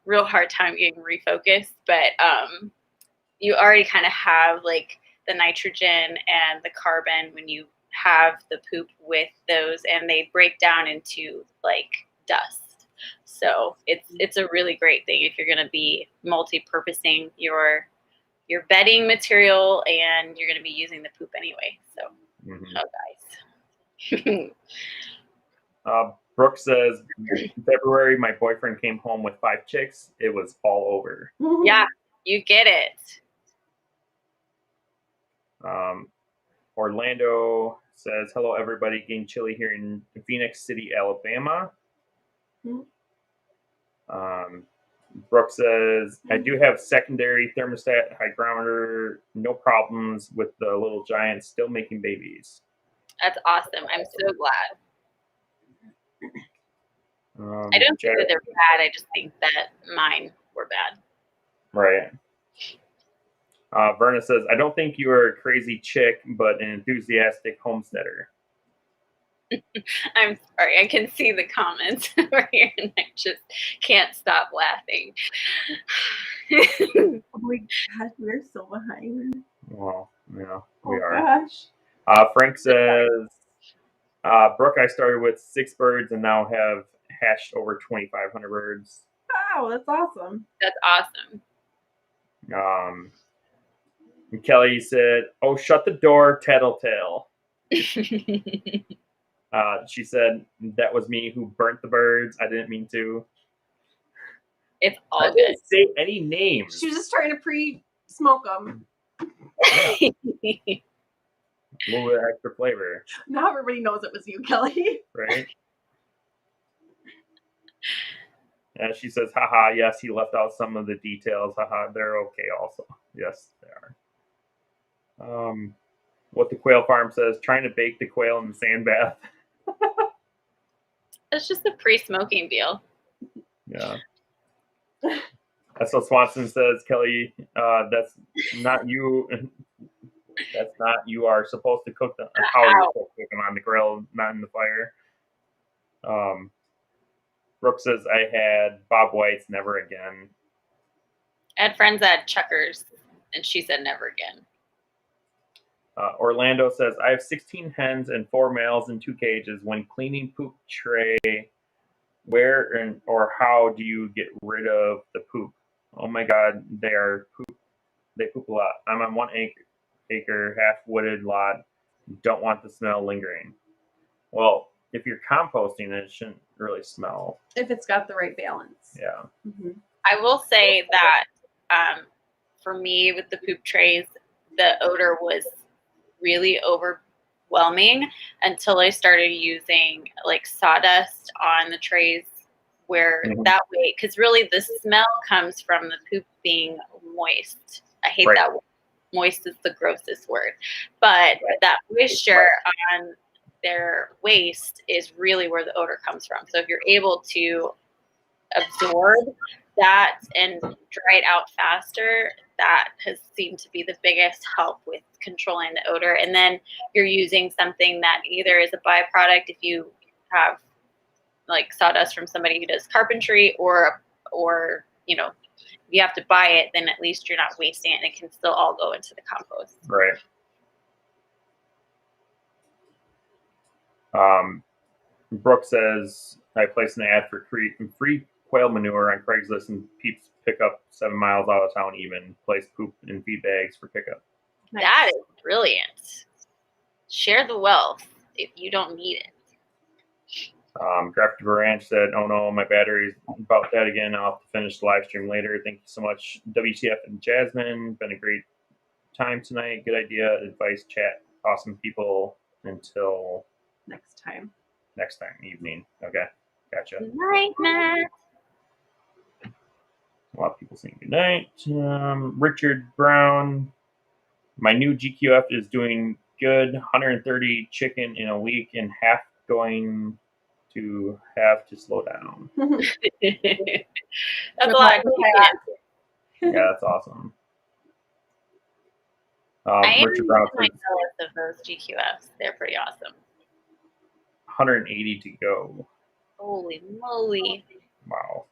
real hard time getting refocused, but you already kind of have like the nitrogen and the carbon when you have the poop with those, and they break down into like dust. So it's a really great thing if you're going to be multi-purposing your bedding material and you're going to be using the poop anyway. So, oh guys. Brooke says, in February, my boyfriend came home with 5 chicks. It was all over. Yeah, you get it. Orlando says, hello, everybody. Getting chilly here in Phoenix City, Alabama. Brooke says, I do have secondary thermostat hygrometer. No problems with the little giants still making babies. That's awesome. I'm so glad. I don't think that they're bad. I just think that mine were bad. Right. Verna says, I don't think you are a crazy chick, but an enthusiastic homesteader. I'm sorry. I can see the comments over here, and I just can't stop laughing. Oh my gosh, we're so behind. Well, yeah, we are. Frank says, Brooke, I started with 6 birds and now have hatched over 2,500 birds. Wow, that's awesome. That's awesome. And Kelly said, oh, shut the door, tattletale. She said, that was me who burnt the birds. I didn't mean to. It's all I didn't say any names. She was just trying to pre-smoke them. Yeah. A little bit of extra flavor. Now everybody knows it was you, Kelly. Right? And she says, haha, yes, he left out some of the details. Haha, they're okay also. Yes, they are. What the Quail Farm says, trying to bake the quail in the sand bath. It's just a pre-smoking deal. Yeah. That's what Swanson says, Kelly. That's not you. That's not, you are supposed to cook them. How you're supposed to cook them on the grill, not in the fire. Brooke says, I had Bob White's, never again. I had friends that had Chuckers, and she said never again. Orlando says, I have 16 hens and 4 males in 2 cages. When cleaning poop tray, where or how do you get rid of the poop? Oh my God, they poop a lot. I'm on 1 acre, half wooded lot. Don't want the smell lingering. Well, if you're composting, it shouldn't really smell. If it's got the right balance. Yeah. Mm-hmm. I will say that for me with the poop trays, the odor was really overwhelming until I started using like sawdust on the trays, where that way, because really the smell comes from the poop being moist. I hate that word. Moist is the grossest word, but that moisture on their waste is really where the odor comes from. So if you're able to absorb that and dry it out faster, that has seemed to be the biggest help with controlling the odor. And then you're using something that either is a byproduct if you have like sawdust from somebody who does carpentry, or you know, if you have to buy it, then at least you're not wasting it and it can still all go into the compost. Right. Brooke says, I placed an ad for free quail manure on Craigslist, and peeps pick up 7 miles out of town even. Place poop in feed bags for pickup. Nice. That is brilliant. Share the wealth if you don't need it. Grafted Ranch said, oh no, my battery's about dead again. I'll have to finish the live stream later. Thank you so much, WTF and Jasmine. Been a great time tonight. Good idea, advice, chat, awesome people. Until next time evening. Okay, gotcha. Good night, Matt. A lot of people saying good night. Richard Brown, my new GQF is doing good. 130 chicken in a week and half going to have to slow down. That's a lot of chicken. Yeah, that's awesome. I Richard Brown am jealous of those GQFs. They're pretty awesome. 180 to go. Holy moly. Wow.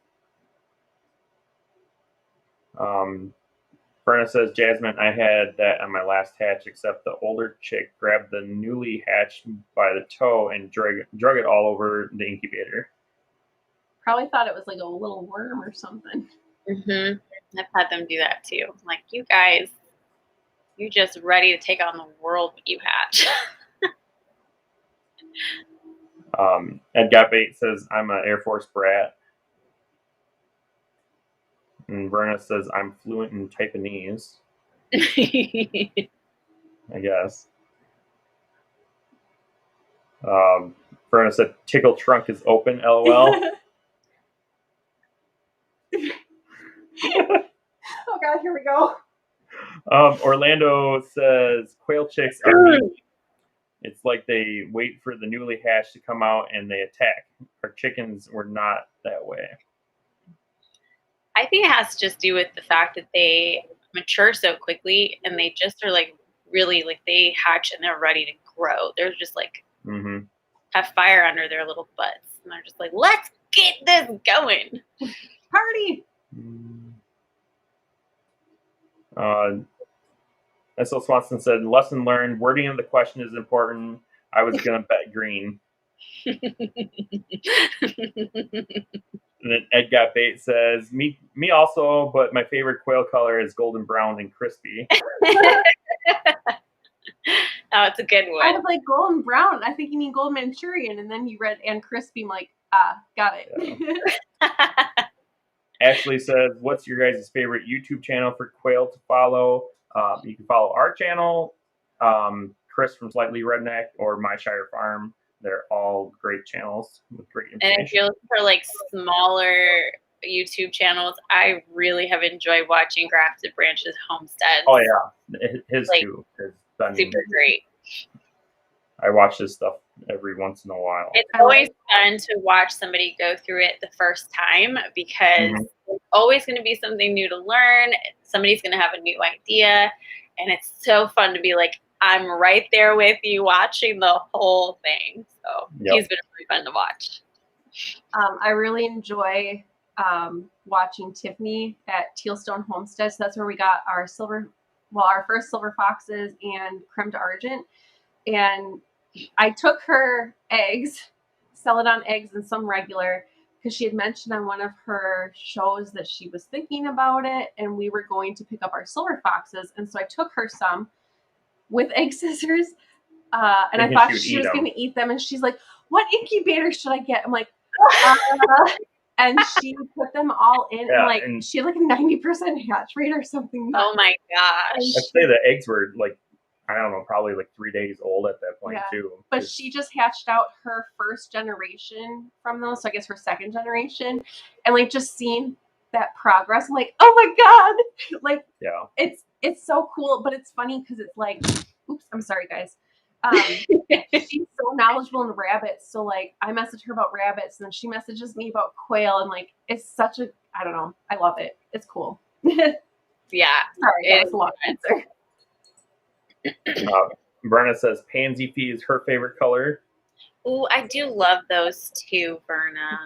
Berna says, Jasmine, I had that on my last hatch, except the older chick grabbed the newly hatched by the toe and drug it all over the incubator. Probably thought it was like a little worm or something. Mm-hmm. I've had them do that too. I'm like, you guys, you're just ready to take on the world when you hatch. Ed Got Bait says, I'm an Air Force brat. And Verna says, I'm fluent in Taiwanese. I guess. Verna said, tickle trunk is open, LOL. Oh God, here we go. Orlando says, quail chicks are mean. It's like they wait for the newly hatched to come out and they attack. Our chickens were not that way. I think it has to just do with the fact that they mature so quickly and they just are like really like they hatch and they're ready to grow. They're just like have fire under their little butts. And they're just like, let's get this going. Party. S.L. Swanson said, lesson learned, wording of the question is important. I was going to bet green. And then Ed Got Bait says, me also, but my favorite quail color is golden brown and crispy. Oh, it's a good one. I was like golden brown. I think you mean golden Manchurian, and then you read and crispy. I'm like, got it. Yeah. Ashley says, what's your guys' favorite YouTube channel for quail to follow? You can follow our channel, Chris from Slightly Redneck, or My Shire Farm. They're all great channels with great information. And if you're looking for like smaller YouTube channels, I really have enjoyed watching Grafted Branch's Homestead. Oh yeah, his like, too has been super great. I watch this stuff every once in a while. It's always fun to watch somebody go through it the first time because there's always going to be something new to learn. Somebody's going to have a new idea, and it's so fun to be like, I'm right there with you watching the whole thing. So he's been really fun to watch. I really enjoy watching Tiffany at Tealstone Homestead. So that's where we got our our first silver foxes and creme d'argent. And I took her eggs, celadon eggs and some regular, because she had mentioned on one of her shows that she was thinking about it, and we were going to pick up our silver foxes. And so I took her some with egg scissors, and I thought she was going to eat them. And she's like, "What incubator should I get?" I'm like, and she put them all in, and she had like a 90% hatch rate or something. Oh my gosh! I'd say the eggs were like, I don't know, probably like 3 days old at that point too. But she just hatched out her first generation from those, so I guess her second generation, and like just seeing that progress, I'm like, oh my god, like it's so cool. But it's funny because it's like, oops, I'm sorry guys. She's so knowledgeable in rabbits, so like I message her about rabbits, and then she messages me about quail, and like it's such a, I don't know, I love it. It's cool. Yeah, sorry, that was a long answer. Brenna says pansy fee is her favorite color. Oh, I do love those too, Berna.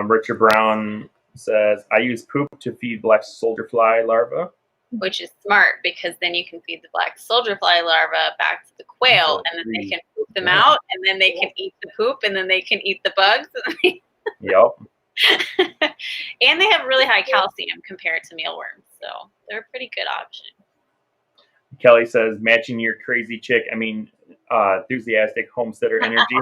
Richard Brown says I use poop to feed black soldier fly larvae. Which is smart, because then you can feed the black soldier fly larvae back to the quail, and then they can poop them out, and then they can eat the poop, and then they can eat the bugs. Yep. And they have really high calcium compared to mealworms, so they're a pretty good option. Kelly says matching your crazy chick, enthusiastic homesteader energy.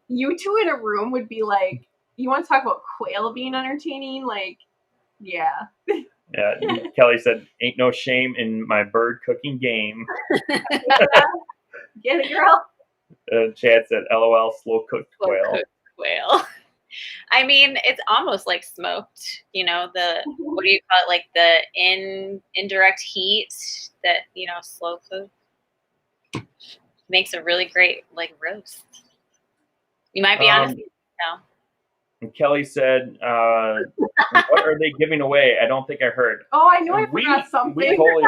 You two in a room would be like, you want to talk about quail being entertaining? Like, yeah. Yeah. Kelly said, ain't no shame in my bird cooking game. Get it, girl. Chad said, LOL, slow cooked quail. I mean, it's almost like smoked, the, what do you call it? Like the indirect heat that, slow cook makes a really great like roast. You might be honest. And Kelly said, what are they giving away? I don't think I heard. Oh, I know I forgot something. We totally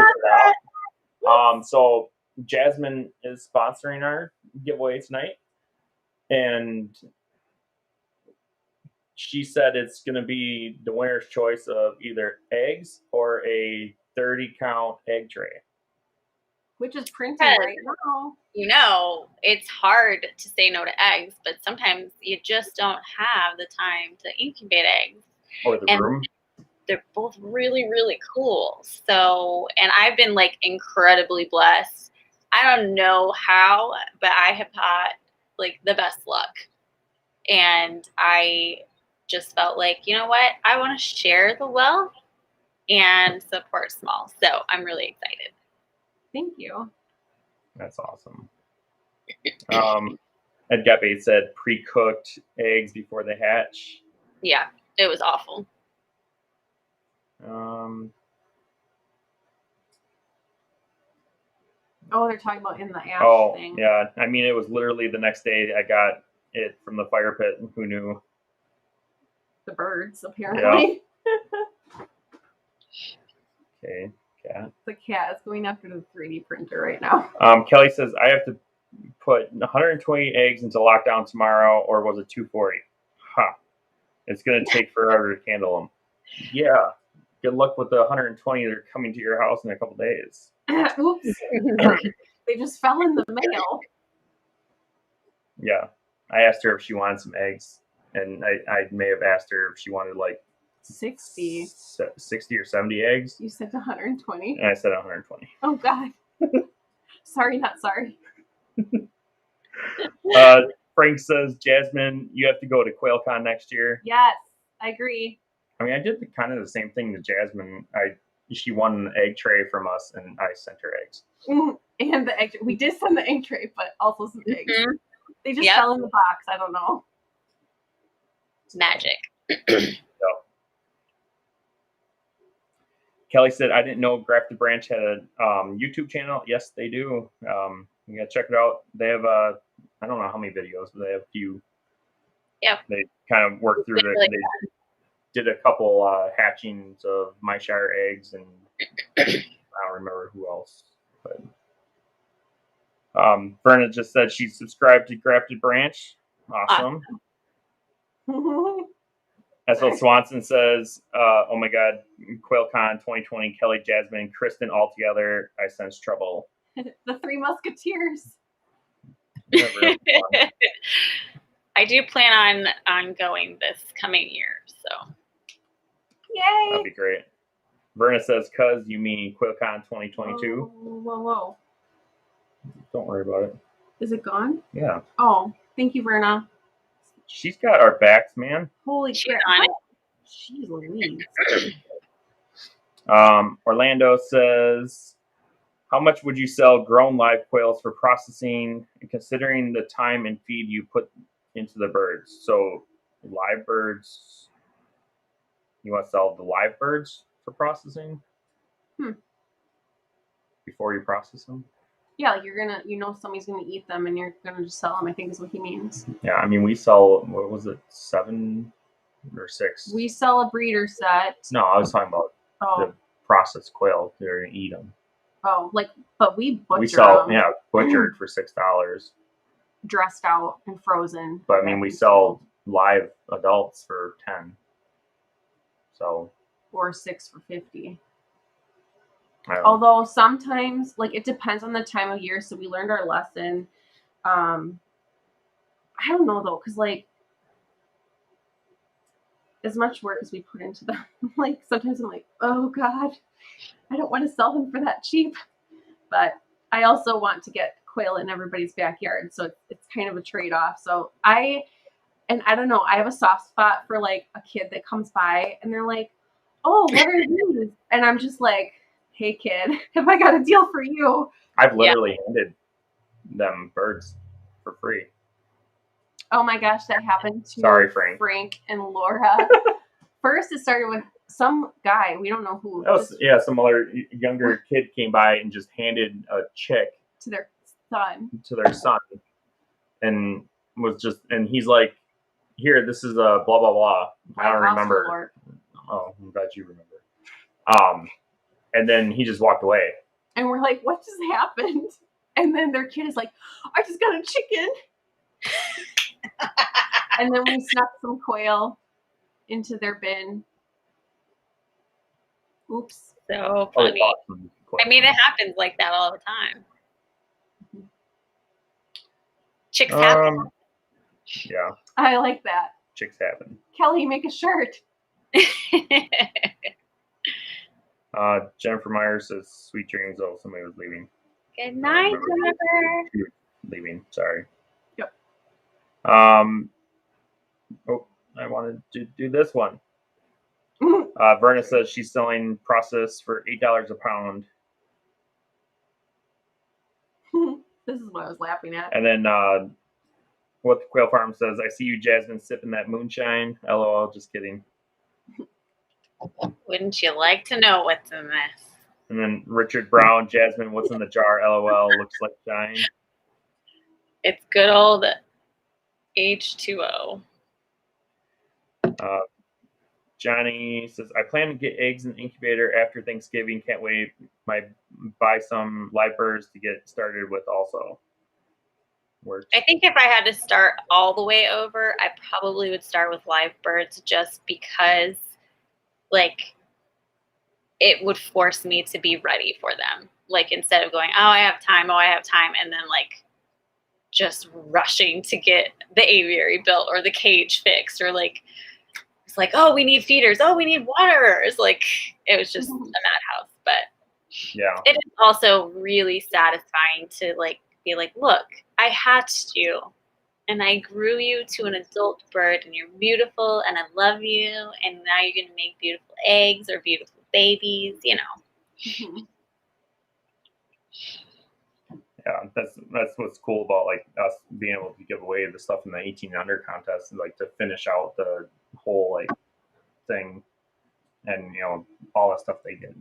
forgot. So Jasmine is sponsoring our giveaway tonight. And she said it's going to be the winner's choice of either eggs or a 30 count egg tray. Which is printed right now. It's hard to say no to eggs, but sometimes you just don't have the time to incubate eggs. Or the room. They're both really, really cool. So, and I've been like incredibly blessed. I don't know how, but I have had like the best luck. And I just felt like, you know what? I want to share the wealth and support small. So I'm really excited. Thank you. That's awesome. Ed Gappe said pre-cooked eggs before they hatch. Yeah, it was awful. Oh, they're talking about in the ash thing. Yeah. I mean, it was literally the next day I got it from the fire pit. Who knew? The birds, apparently. Yeah. Okay. Cat. The cat is going after the 3D printer right now. Kelly says, I have to put 120 eggs into lockdown tomorrow, or was it 240? It's going to take forever to candle them. Yeah. Good luck with the 120 that are coming to your house in a couple days. Oops. They just fell in the mail. Yeah. I asked her if she wanted some eggs, and I may have asked her if she wanted like 60 or 70 eggs. You said 120? And I said 120. Oh, God. Sorry, not sorry. Frank says, Jasmine, you have to go to QuailCon next year. Yes, I agree. I mean, I did kind of the same thing to Jasmine. She won an egg tray from us, and I sent her eggs. And the egg tray. We did send the egg tray, but also some eggs. Mm-hmm. They just fell in the box. I don't know. It's magic. Kelly said, I didn't know Grafted Branch had a YouTube channel. Yes, they do. You got to check it out. They have, I don't know how many videos, but they have a few. Yeah. They kind of work through it. They did a couple hatchings of Myshire eggs, and I don't remember who else. But Verna just said she subscribed to Grafted Branch. Awesome. S.L. Swanson says, oh my God, QuailCon 2020, Kelly, Jasmine, and Kristin all together. I sense trouble. The Three Musketeers. I do plan on going this coming year, so. Yay! That'd be great. Verna says, "Cuz you mean QuailCon 2022?" Whoa. Don't worry about it. Is it gone? Yeah. Oh, thank you, Verna. She's got our backs, man. Holy She's crap. on it. Jeez Louise. Orlando says, "How much would you sell grown live quails for processing, considering the time and feed you put into the birds?" So live birds, you want to sell the live birds for processing? Before you process them? Yeah, like you're gonna, somebody's gonna eat them and you're gonna just sell them, I think is what he means. Yeah, I mean, we sell, what was it, 7 or 6? We sell a breeder set. No, I was talking about the processed quail. They're going to eat them. Oh, but we butcher We sell, them. yeah, butchered for $6. Dressed out and frozen. But I mean, we sell live adults for 10. So. Or 6 for 50. Although sometimes, like, it depends on the time of year. So we learned our lesson. I don't know though, because like, as much work as we put into them, like sometimes I'm like, oh God, I don't want to sell them for that cheap. But I also want to get quail in everybody's backyard. So it's kind of a trade-off. So I don't know, I have a soft spot for like a kid that comes by and they're like, oh, what are these? And I'm just like, hey kid, have I got a deal for you? I've literally handed them birds for free. Oh my gosh, that happened to Frank and Laura. First, it started with some guy. We don't know who. Some other younger kid came by and just handed a chick to their son. And he's like, here, this is a blah, blah, blah. I don't remember. Oh, I'm glad you remember. And then he just walked away. And we're like, what just happened? And then their kid is like, I just got a chicken. And then we snuck some quail into their bin. Oops. So funny. Awesome. I mean, it happens like that all the time. Chicks happen. Yeah. I like that. Chicks happen. Kelly, make a shirt. Jennifer Myers says, sweet dreams. Oh, somebody was leaving. Good night, Jennifer. Leaving. Sorry. Yep. I wanted to do this one. Verna says she's selling processed for $8 a pound. This is what I was laughing at. And then What the Quail Farm says, I see you, Jasmine, sipping that moonshine. LOL, just kidding. Wouldn't you like to know what's in this? And then Richard Brown, Jasmine, what's in the jar? LOL, looks like shine. It's good old H2O. Johnny says, I plan to get eggs in the incubator after Thanksgiving. Can't wait. Might buy some live birds to get started with also. Works. I think if I had to start all the way over, I probably would start with live birds just because, like, it would force me to be ready for them. Like, instead of going, I have time, and then, like, just rushing to get the aviary built or the cage fixed or, like, it's like, oh, we need feeders. Oh, we need waterers. Like, it was just a madhouse. But yeah, it is also really satisfying to, like, be like, look, I hatched you and I grew you to an adult bird and you're beautiful and I love you. And now you're going to make beautiful eggs or beautiful babies, you know. Yeah, that's what's cool about, like, us being able to give away the stuff in the 18 under contest, like, to finish out the whole, like, thing, and, you know, all that stuff they did,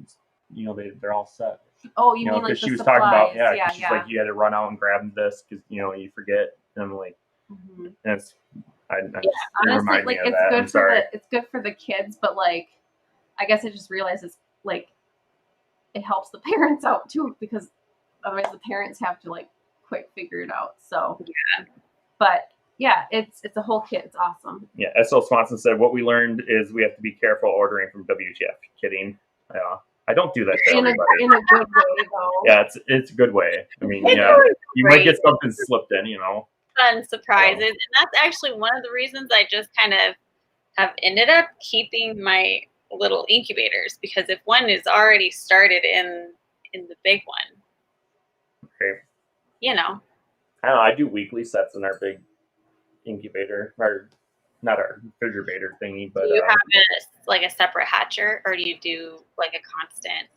you know, they're all set. Oh, you mean, like, she was supplies. Talking about, she's like, you had to run out and grab this because, you know, you forget, and I'm like, that's, honestly, like, it's good for the kids, but, like, I guess I just realized it's, like, it helps the parents out too, because otherwise the parents have to, like, quick figure it out. So yeah, but yeah, it's a whole kit. It's awesome. Yeah, S.L. Swanson said, what we learned is we have to be careful ordering from WTF. Kidding. Yeah. I don't do that to everybody. In a good way, though. Yeah, it's a good way. I mean, It's yeah, really you great. might get something slipped in, you know. Fun surprises, and that's actually one of the reasons I just kind of have ended up keeping my little incubators, because if one is already started in the big one, Okay. you know. I don't know. I do weekly sets in our big incubator, or not our refrigerator thingy, but Do you have a separate hatcher, or do you do like a constant?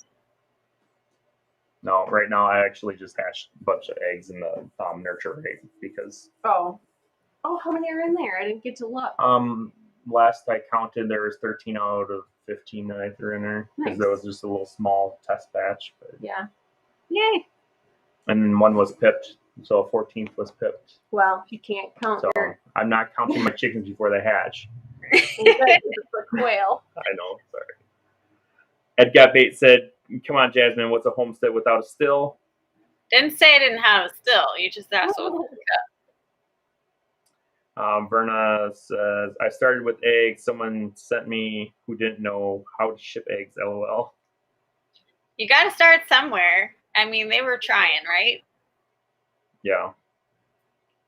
no. Right now, I actually just hatched a bunch of eggs in the nurture rate because Oh, how many are in there? I didn't get to look. last I counted, there was 13 out of 15 that I threw in there because Nice. there was just a little small test batch. But, Yeah. Yay. and then one was pipped, so a 14th was pipped. Well, you can't count So your I'm not counting my chickens before they hatch. for quail. I know, sorry. Ed Got Bait said, "Come on, Jasmine, what's a homestead without a still?" Didn't say I didn't have a still. You just asked what. Verna says, "I started with eggs. Someone sent me who didn't know how to ship eggs. LOL." You got to start somewhere. I mean, they were trying, right? Yeah.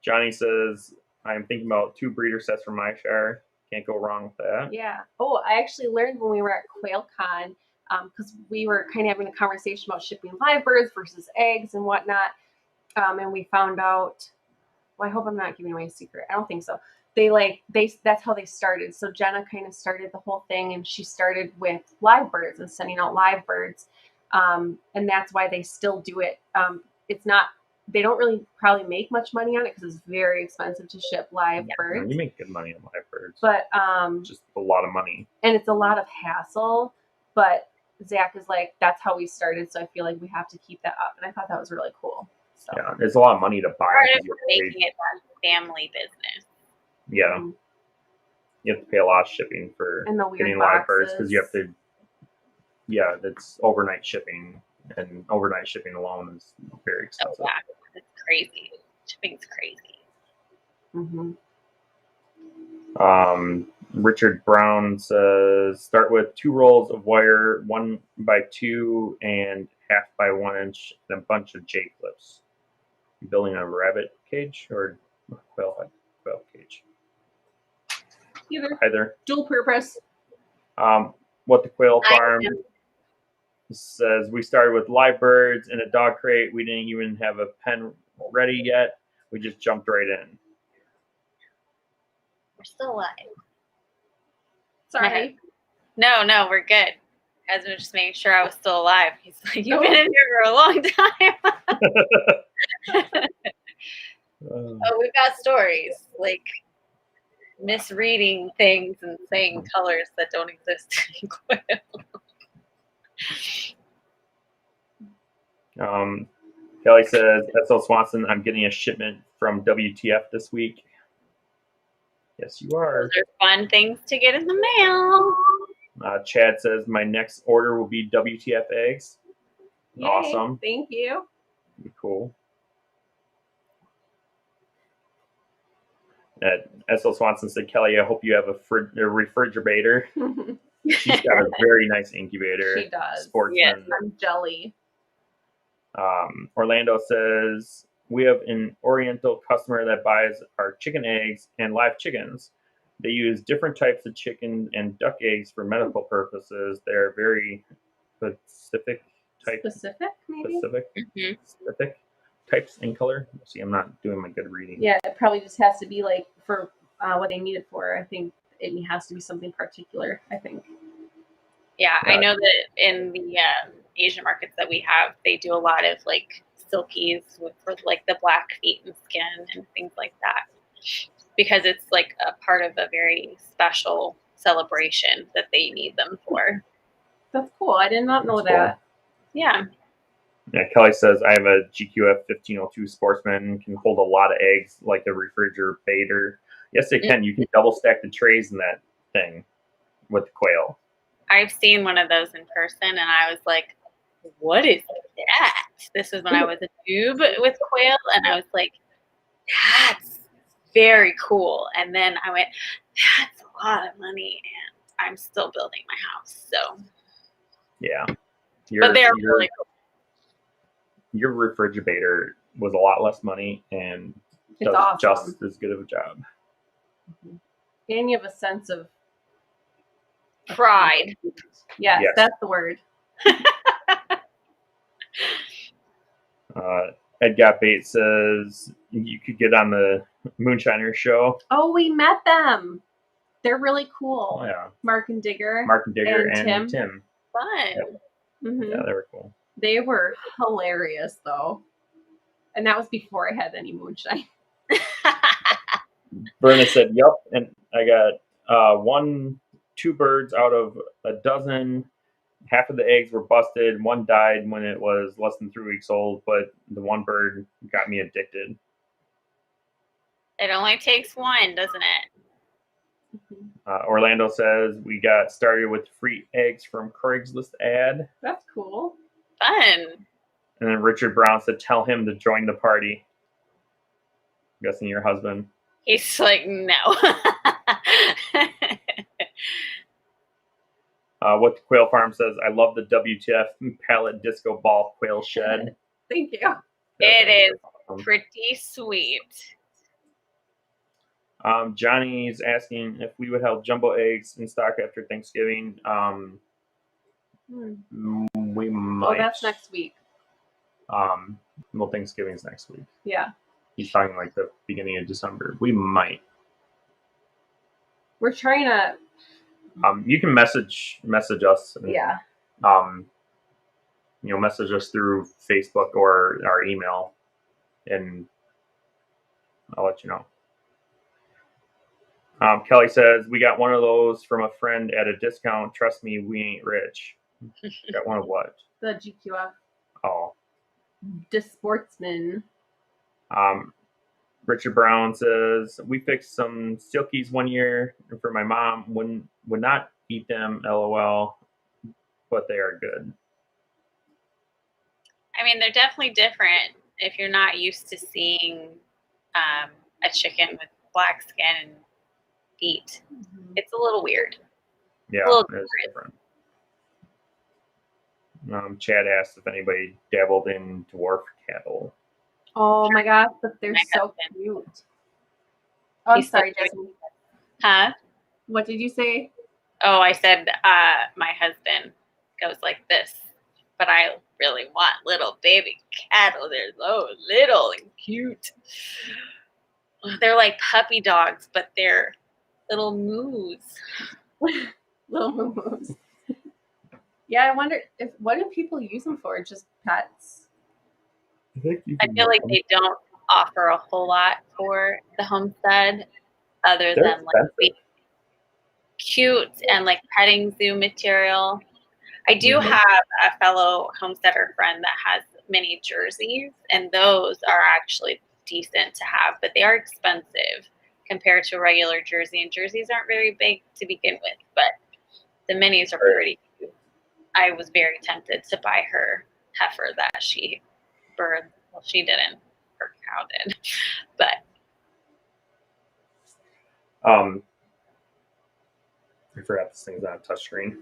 Johnny says, "I'm thinking about 2 breeder sets for my shire. Can't go wrong with that." Yeah. Oh, I actually learned when we were at QuailCon, because we were kind of having a conversation about shipping live birds versus eggs and whatnot. And we found out, well, I hope I'm not giving away a secret. I don't think so. That's how they started. So Jenna kind of started the whole thing, and she started with live birds and sending out live birds. And that's why they still do it. It's not, they don't really probably make much money on it because it's very expensive to ship live birds. You make good money on live birds. But just a lot of money. And it's a lot of hassle. But Zach is like, that's how we started, so I feel like we have to keep that up. And I thought that was really cool. So. Yeah, it's a lot of money to buy. Part of making it a family business. Yeah. Mm-hmm. You have to pay a lot of shipping for getting live birds because you have to. Yeah, it's overnight shipping, and overnight shipping alone is very expensive. Oh, yeah, it's crazy. Shipping's crazy. Mm-hmm. Richard Brown says, "Start with 2 rolls of wire, 1x2 and 1/2 by 1 inch, and a bunch of J clips. Building a rabbit cage or quail cage? Either. Dual purpose." What the Quail Farm says, "We started with live birds in a dog crate. We didn't even have a pen ready yet. We just jumped right in." We're still alive. Sorry. No, we're good. I was just making sure I was still alive. He's like, "You've been in here for a long time." Oh, we've got stories like misreading things and saying colors that don't exist in quail. Kelly says, "S.L. Swanson, I'm getting a shipment from WTF this week." Yes, you are. Those are fun things to get in the mail. Chad says, "My next order will be WTF eggs." Yay, awesome. Thank you. Cool. S.L. Swanson said, "Kelly, I hope you have a refrigerator." She's got a very nice incubator. She does. Sportsman. Yes, I'm jelly. Orlando says, "We have an Oriental customer that buys our chicken eggs and live chickens. They use different types of chicken and duck eggs for medical purposes. They're very specific types in color." See, I'm not doing my good reading. Yeah, it probably just has to be like for what they need it for. I think it has to be something particular, I think. Yeah, I know that in the Asian markets that we have, they do a lot of like silkies for like the black feet and skin and things like that, because it's like a part of a very special celebration that they need them for. That's cool. I did not know that. Cool. Yeah. Yeah, Kelly says, "I have a GQF 1502 Sportsman, can hold a lot of eggs like a refrigerator." Yes, they can. You can double stack the trays in that thing with the quail. I've seen one of those in person, and I was like, "What is that?" This was when I was a noob with quail, and I was like, "That's very cool." And then I went, "That's a lot of money," and I'm still building my house. So, yeah. But they're really cool. Your refrigerator was a lot less money and It's does awesome. just as good of a job. And you have a sense of pride. Yes, that's the word. Ed Got Bait says you could get on the Moonshiner show. Oh, we met them. They're really cool. Oh, yeah. Mark and Digger and Tim. Fun. Yep. Mm-hmm. Yeah, they were cool. They were hilarious, though. And that was before I had any moonshine. Berna said, "Yep," and I got 2 birds out of a dozen. Half of the eggs were busted. One died when it was less than 3 weeks old, but the one bird got me addicted. It only takes one, doesn't it? Orlando says, we got started with free eggs from Craigslist ad. That's cool. Fun. And then Richard Brown said, tell him to join the party. I'm guessing your husband. He's like, no. What the Quail Farm says, I love the WTF pallet disco ball quail shed. Thank you. It is awesome. Pretty sweet. Johnny's asking if we would have jumbo eggs in stock after Thanksgiving. We might. Oh, that's next week. Well, Thanksgiving's next week. Yeah. He's talking like the beginning of December. We might. We're trying to. You can message us. And, yeah. Message us through Facebook or our email, and I'll let you know. Kelly says, we got one of those from a friend at a discount. Trust me, we ain't rich. Got one of what? The GQF. Oh. The Sportsman. Richard Brown says, we fixed some silkies one year for my mom. Would not eat them, LOL, but they are good. I mean, they're definitely different if you're not used to seeing a chicken with black skin and feet. Mm-hmm. It's a little weird. Yeah, it's different. Chad asked if anybody dabbled in dwarf cattle. Oh my gosh, but they're so cute. Oh, I'm sorry, Jasmine. Huh? What did you say? Oh, I said my husband goes like this, but I really want little baby cattle. They're so little and cute. They're like puppy dogs, but they're little moos. Little moos. Yeah, I wonder what do people use them for? Just pets? I feel like they don't offer a whole lot for the homestead other than like cute and like petting zoo material. I do have a fellow homesteader friend that has mini jerseys, and those are actually decent to have, but they are expensive compared to a regular jersey, and jerseys aren't very big to begin with, but the minis are pretty cute. I was very tempted to buy her heifer that she birthed. Well, she didn't. Her cow did. But I forgot this thing's on a touchscreen.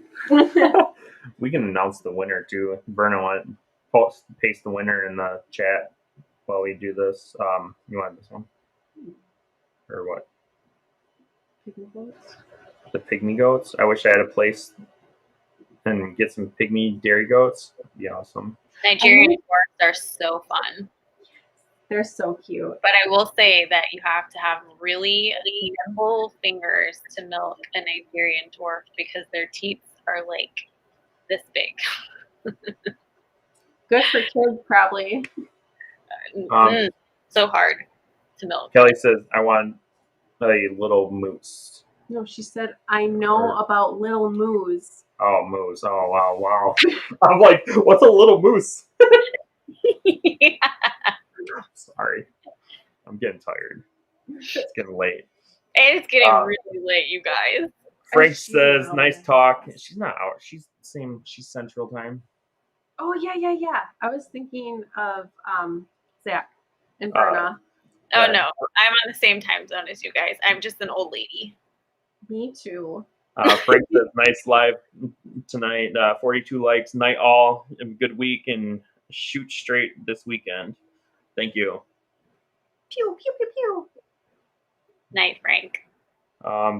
We can announce the winner too. Verna want paste the winner in the chat while we do this. You want this one? Or what? Pygmy goats? The pygmy goats? I wish I had a place and get some pygmy dairy goats. That'd be awesome. Nigerian dwarfs are so fun. They're so cute. But I will say that you have to have really nimble fingers to milk a Nigerian dwarf because their teeth are like this big. Good for kids, probably. So hard to milk. Kelly says, I want a little moose. No, she said, I know about little moose. Oh, moose. Oh, wow. I'm like, what's a little moose? Yeah. Sorry. I'm getting tired. It's getting late. It's getting really late, you guys. Frank says, nice talk. She's not out. She's Central Time. Oh, yeah. I was thinking of Zach and Verna. Oh, no. I'm on the same time zone as you guys. I'm just an old lady. Me too. Frank says, nice live tonight. 42 likes. Night all. Have a good week and shoot straight this weekend. Thank you. Pew, pew, pew, pew. Night, Frank.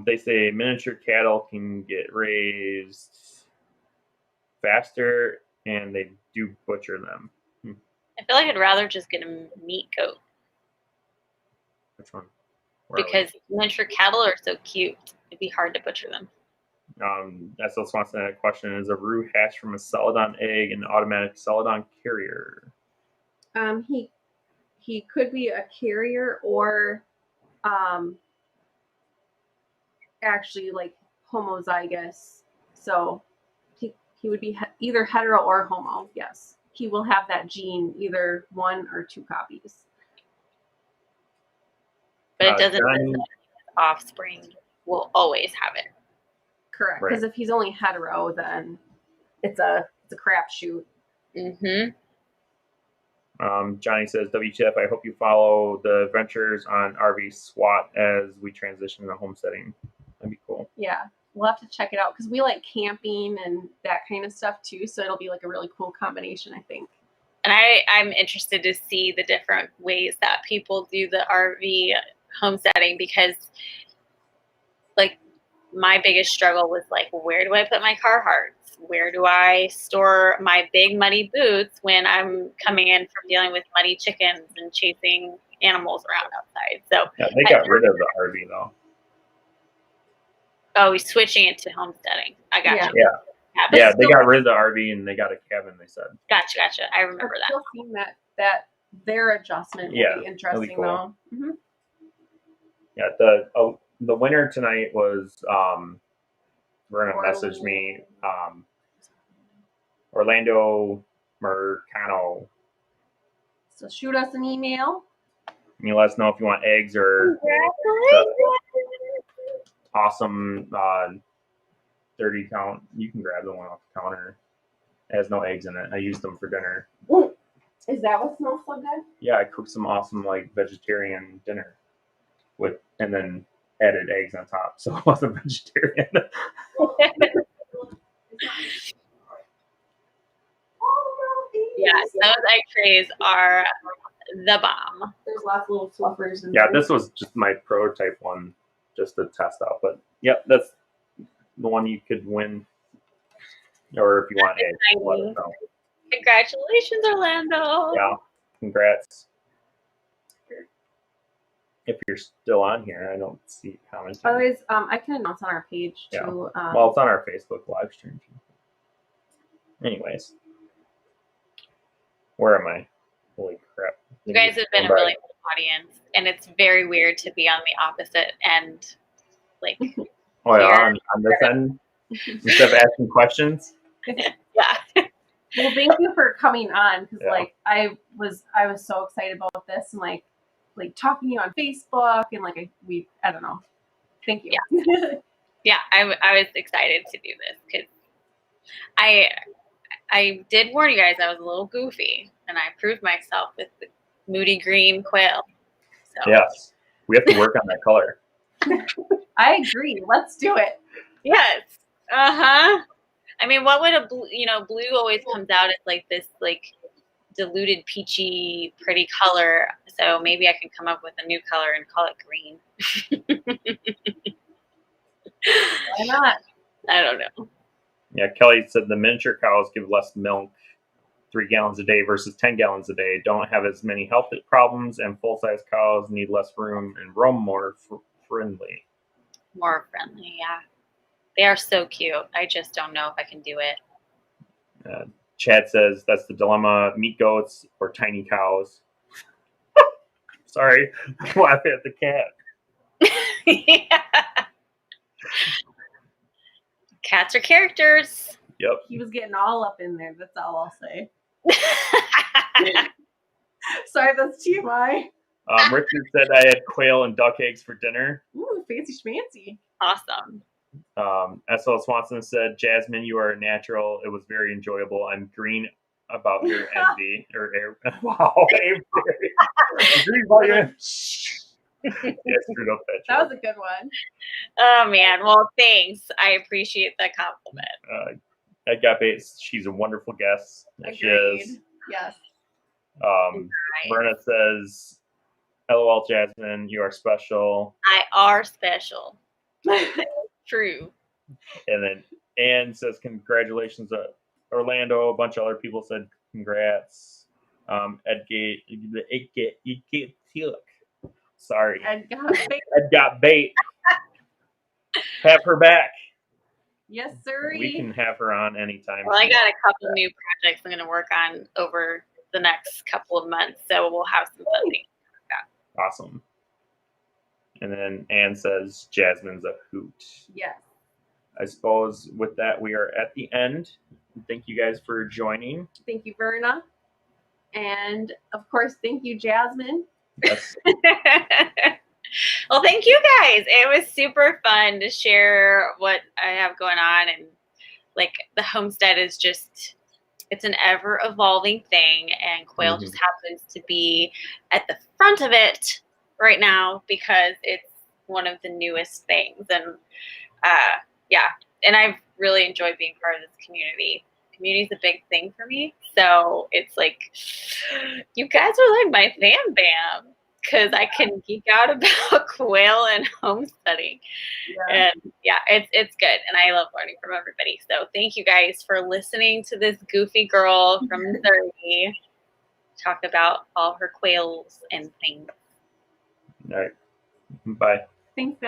They say miniature cattle can get raised faster and they do butcher them. I feel like I'd rather just get a meat goat. Which one? Because miniature cattle are so cute. It'd be hard to butcher them. SL Swanson had a question. Is a roux hatched from a celadon egg an automatic celadon carrier? He could be a carrier or actually like homozygous. So he would be either hetero or homo. Yes. He will have that gene, either 1 or 2 copies. But it doesn't mean that offspring will always have it. Correct. Because if he's only hetero, then it's a crapshoot. Mm-hmm. Johnny says, WTF, I hope you follow the adventures on RV SWAT as we transition to homesteading. That'd be cool. Yeah. We'll have to check it out because we like camping and that kind of stuff too. So it'll be like a really cool combination, I think. And I'm interested to see the different ways that people do the RV homesteading because, like, my biggest struggle was like, where do I put my Carhartts? Where do I store my big muddy boots when I'm coming in from dealing with muddy chickens and chasing animals around outside? So yeah, they got rid of the RV though. Oh, he's switching it to homesteading. I got you. Yeah, they got rid of the RV and they got a cabin, they said. Gotcha. I remember that. Still seeing that their adjustment will be interesting cool. Though. Mm-hmm. Yeah, the winner tonight was we're gonna message me Orlando Mercano. So shoot us an email. You let us know if you want eggs or awesome 30 count. You can grab the one off the counter. It has no eggs in it. I used them for dinner. Ooh. Is that what smells so good? Yeah, I cooked some awesome like vegetarian dinner and then added eggs on top, so it wasn't vegetarian. Yeah, those egg trays are the bomb. There's lots of little fluffers. Yeah, this was just my prototype one, just to test out. But yep, that's the one you could win. Or if you want eggs, let us know. Congratulations, Orlando. Yeah, congrats. If you're still on here, I don't see comments. Otherwise, I can announce on our page too. Well, it's on our Facebook live stream too. Anyways, where am I? Holy crap! You guys have been a really cool audience, and it's very weird to be on the opposite end. Like, oh yeah, on this end, instead of asking questions. Yeah. Well, thank you for coming on because like I was so excited about this and like talking to you on Facebook and like I don't know. Thank you. Yeah, yeah, I was excited to do this because I did warn you guys I was a little goofy and I proved myself with the moody green quail. So. Yes, we have to work on that color. I agree. Let's do it. Yes. I mean, what would blue always comes out as like this like diluted peachy pretty color. So maybe I can come up with a new color and call it green. Why not? I don't know. Yeah, Kelly said the miniature cows give less milk, 3 gallons a day versus 10 gallons a day, don't have as many health problems, and full-size cows need less room and roam more friendly. More friendly, yeah. They are so cute. I just don't know if I can do it. Chad says that's the dilemma: meat goats or tiny cows. Sorry, I'm laughing at the cat. Yeah. Cats are characters. Yep. He was getting all up in there. That's all I'll say. Sorry, that's TMI. Richard said I had quail and duck eggs for dinner. Ooh, fancy schmancy. Awesome. S.L. Swanson said, Jasmine, you are a natural. It was very enjoyable. I'm green about your envy. Wow. Green about your Yeah, screwed up that That joke. was a good one. Oh man, well thanks. I appreciate the compliment. Ed got bait. She's a wonderful guest. She is. Agreed. Yes. Brenna says, "LOL, Jasmine, you are special." I are special. True. And then Ann says, "Congratulations, Orlando." A bunch of other people said, "Congrats." Ed Sorry. Ed got bait. Ed got bait. Have her back. Yes, sir. We can have her on anytime. Well, I got a couple new projects I'm going to work on over the next couple of months, so we'll have some fun things. Awesome. And then Ann says, "Jasmine's a hoot." Yes. I suppose with that, we are at the end. Thank you guys for joining. Thank you, Verna. And of course, thank you, Jasmine. Yes. Well, thank you guys. It was super fun to share what I have going on. And like the homestead is just, it's an ever evolving thing. And Quail just happens to be at the front of it right now because it's one of the newest things. And yeah, and I've really enjoyed being part of this community. Community is a big thing for me. So it's like, you guys are like my fam bam. Because I can geek out about quail and homesteading. Yeah. And yeah, it's good. And I love learning from everybody. So thank you guys for listening to this goofy girl from Missouri talk about all her quails and things. All right. Bye. Thanks, guys.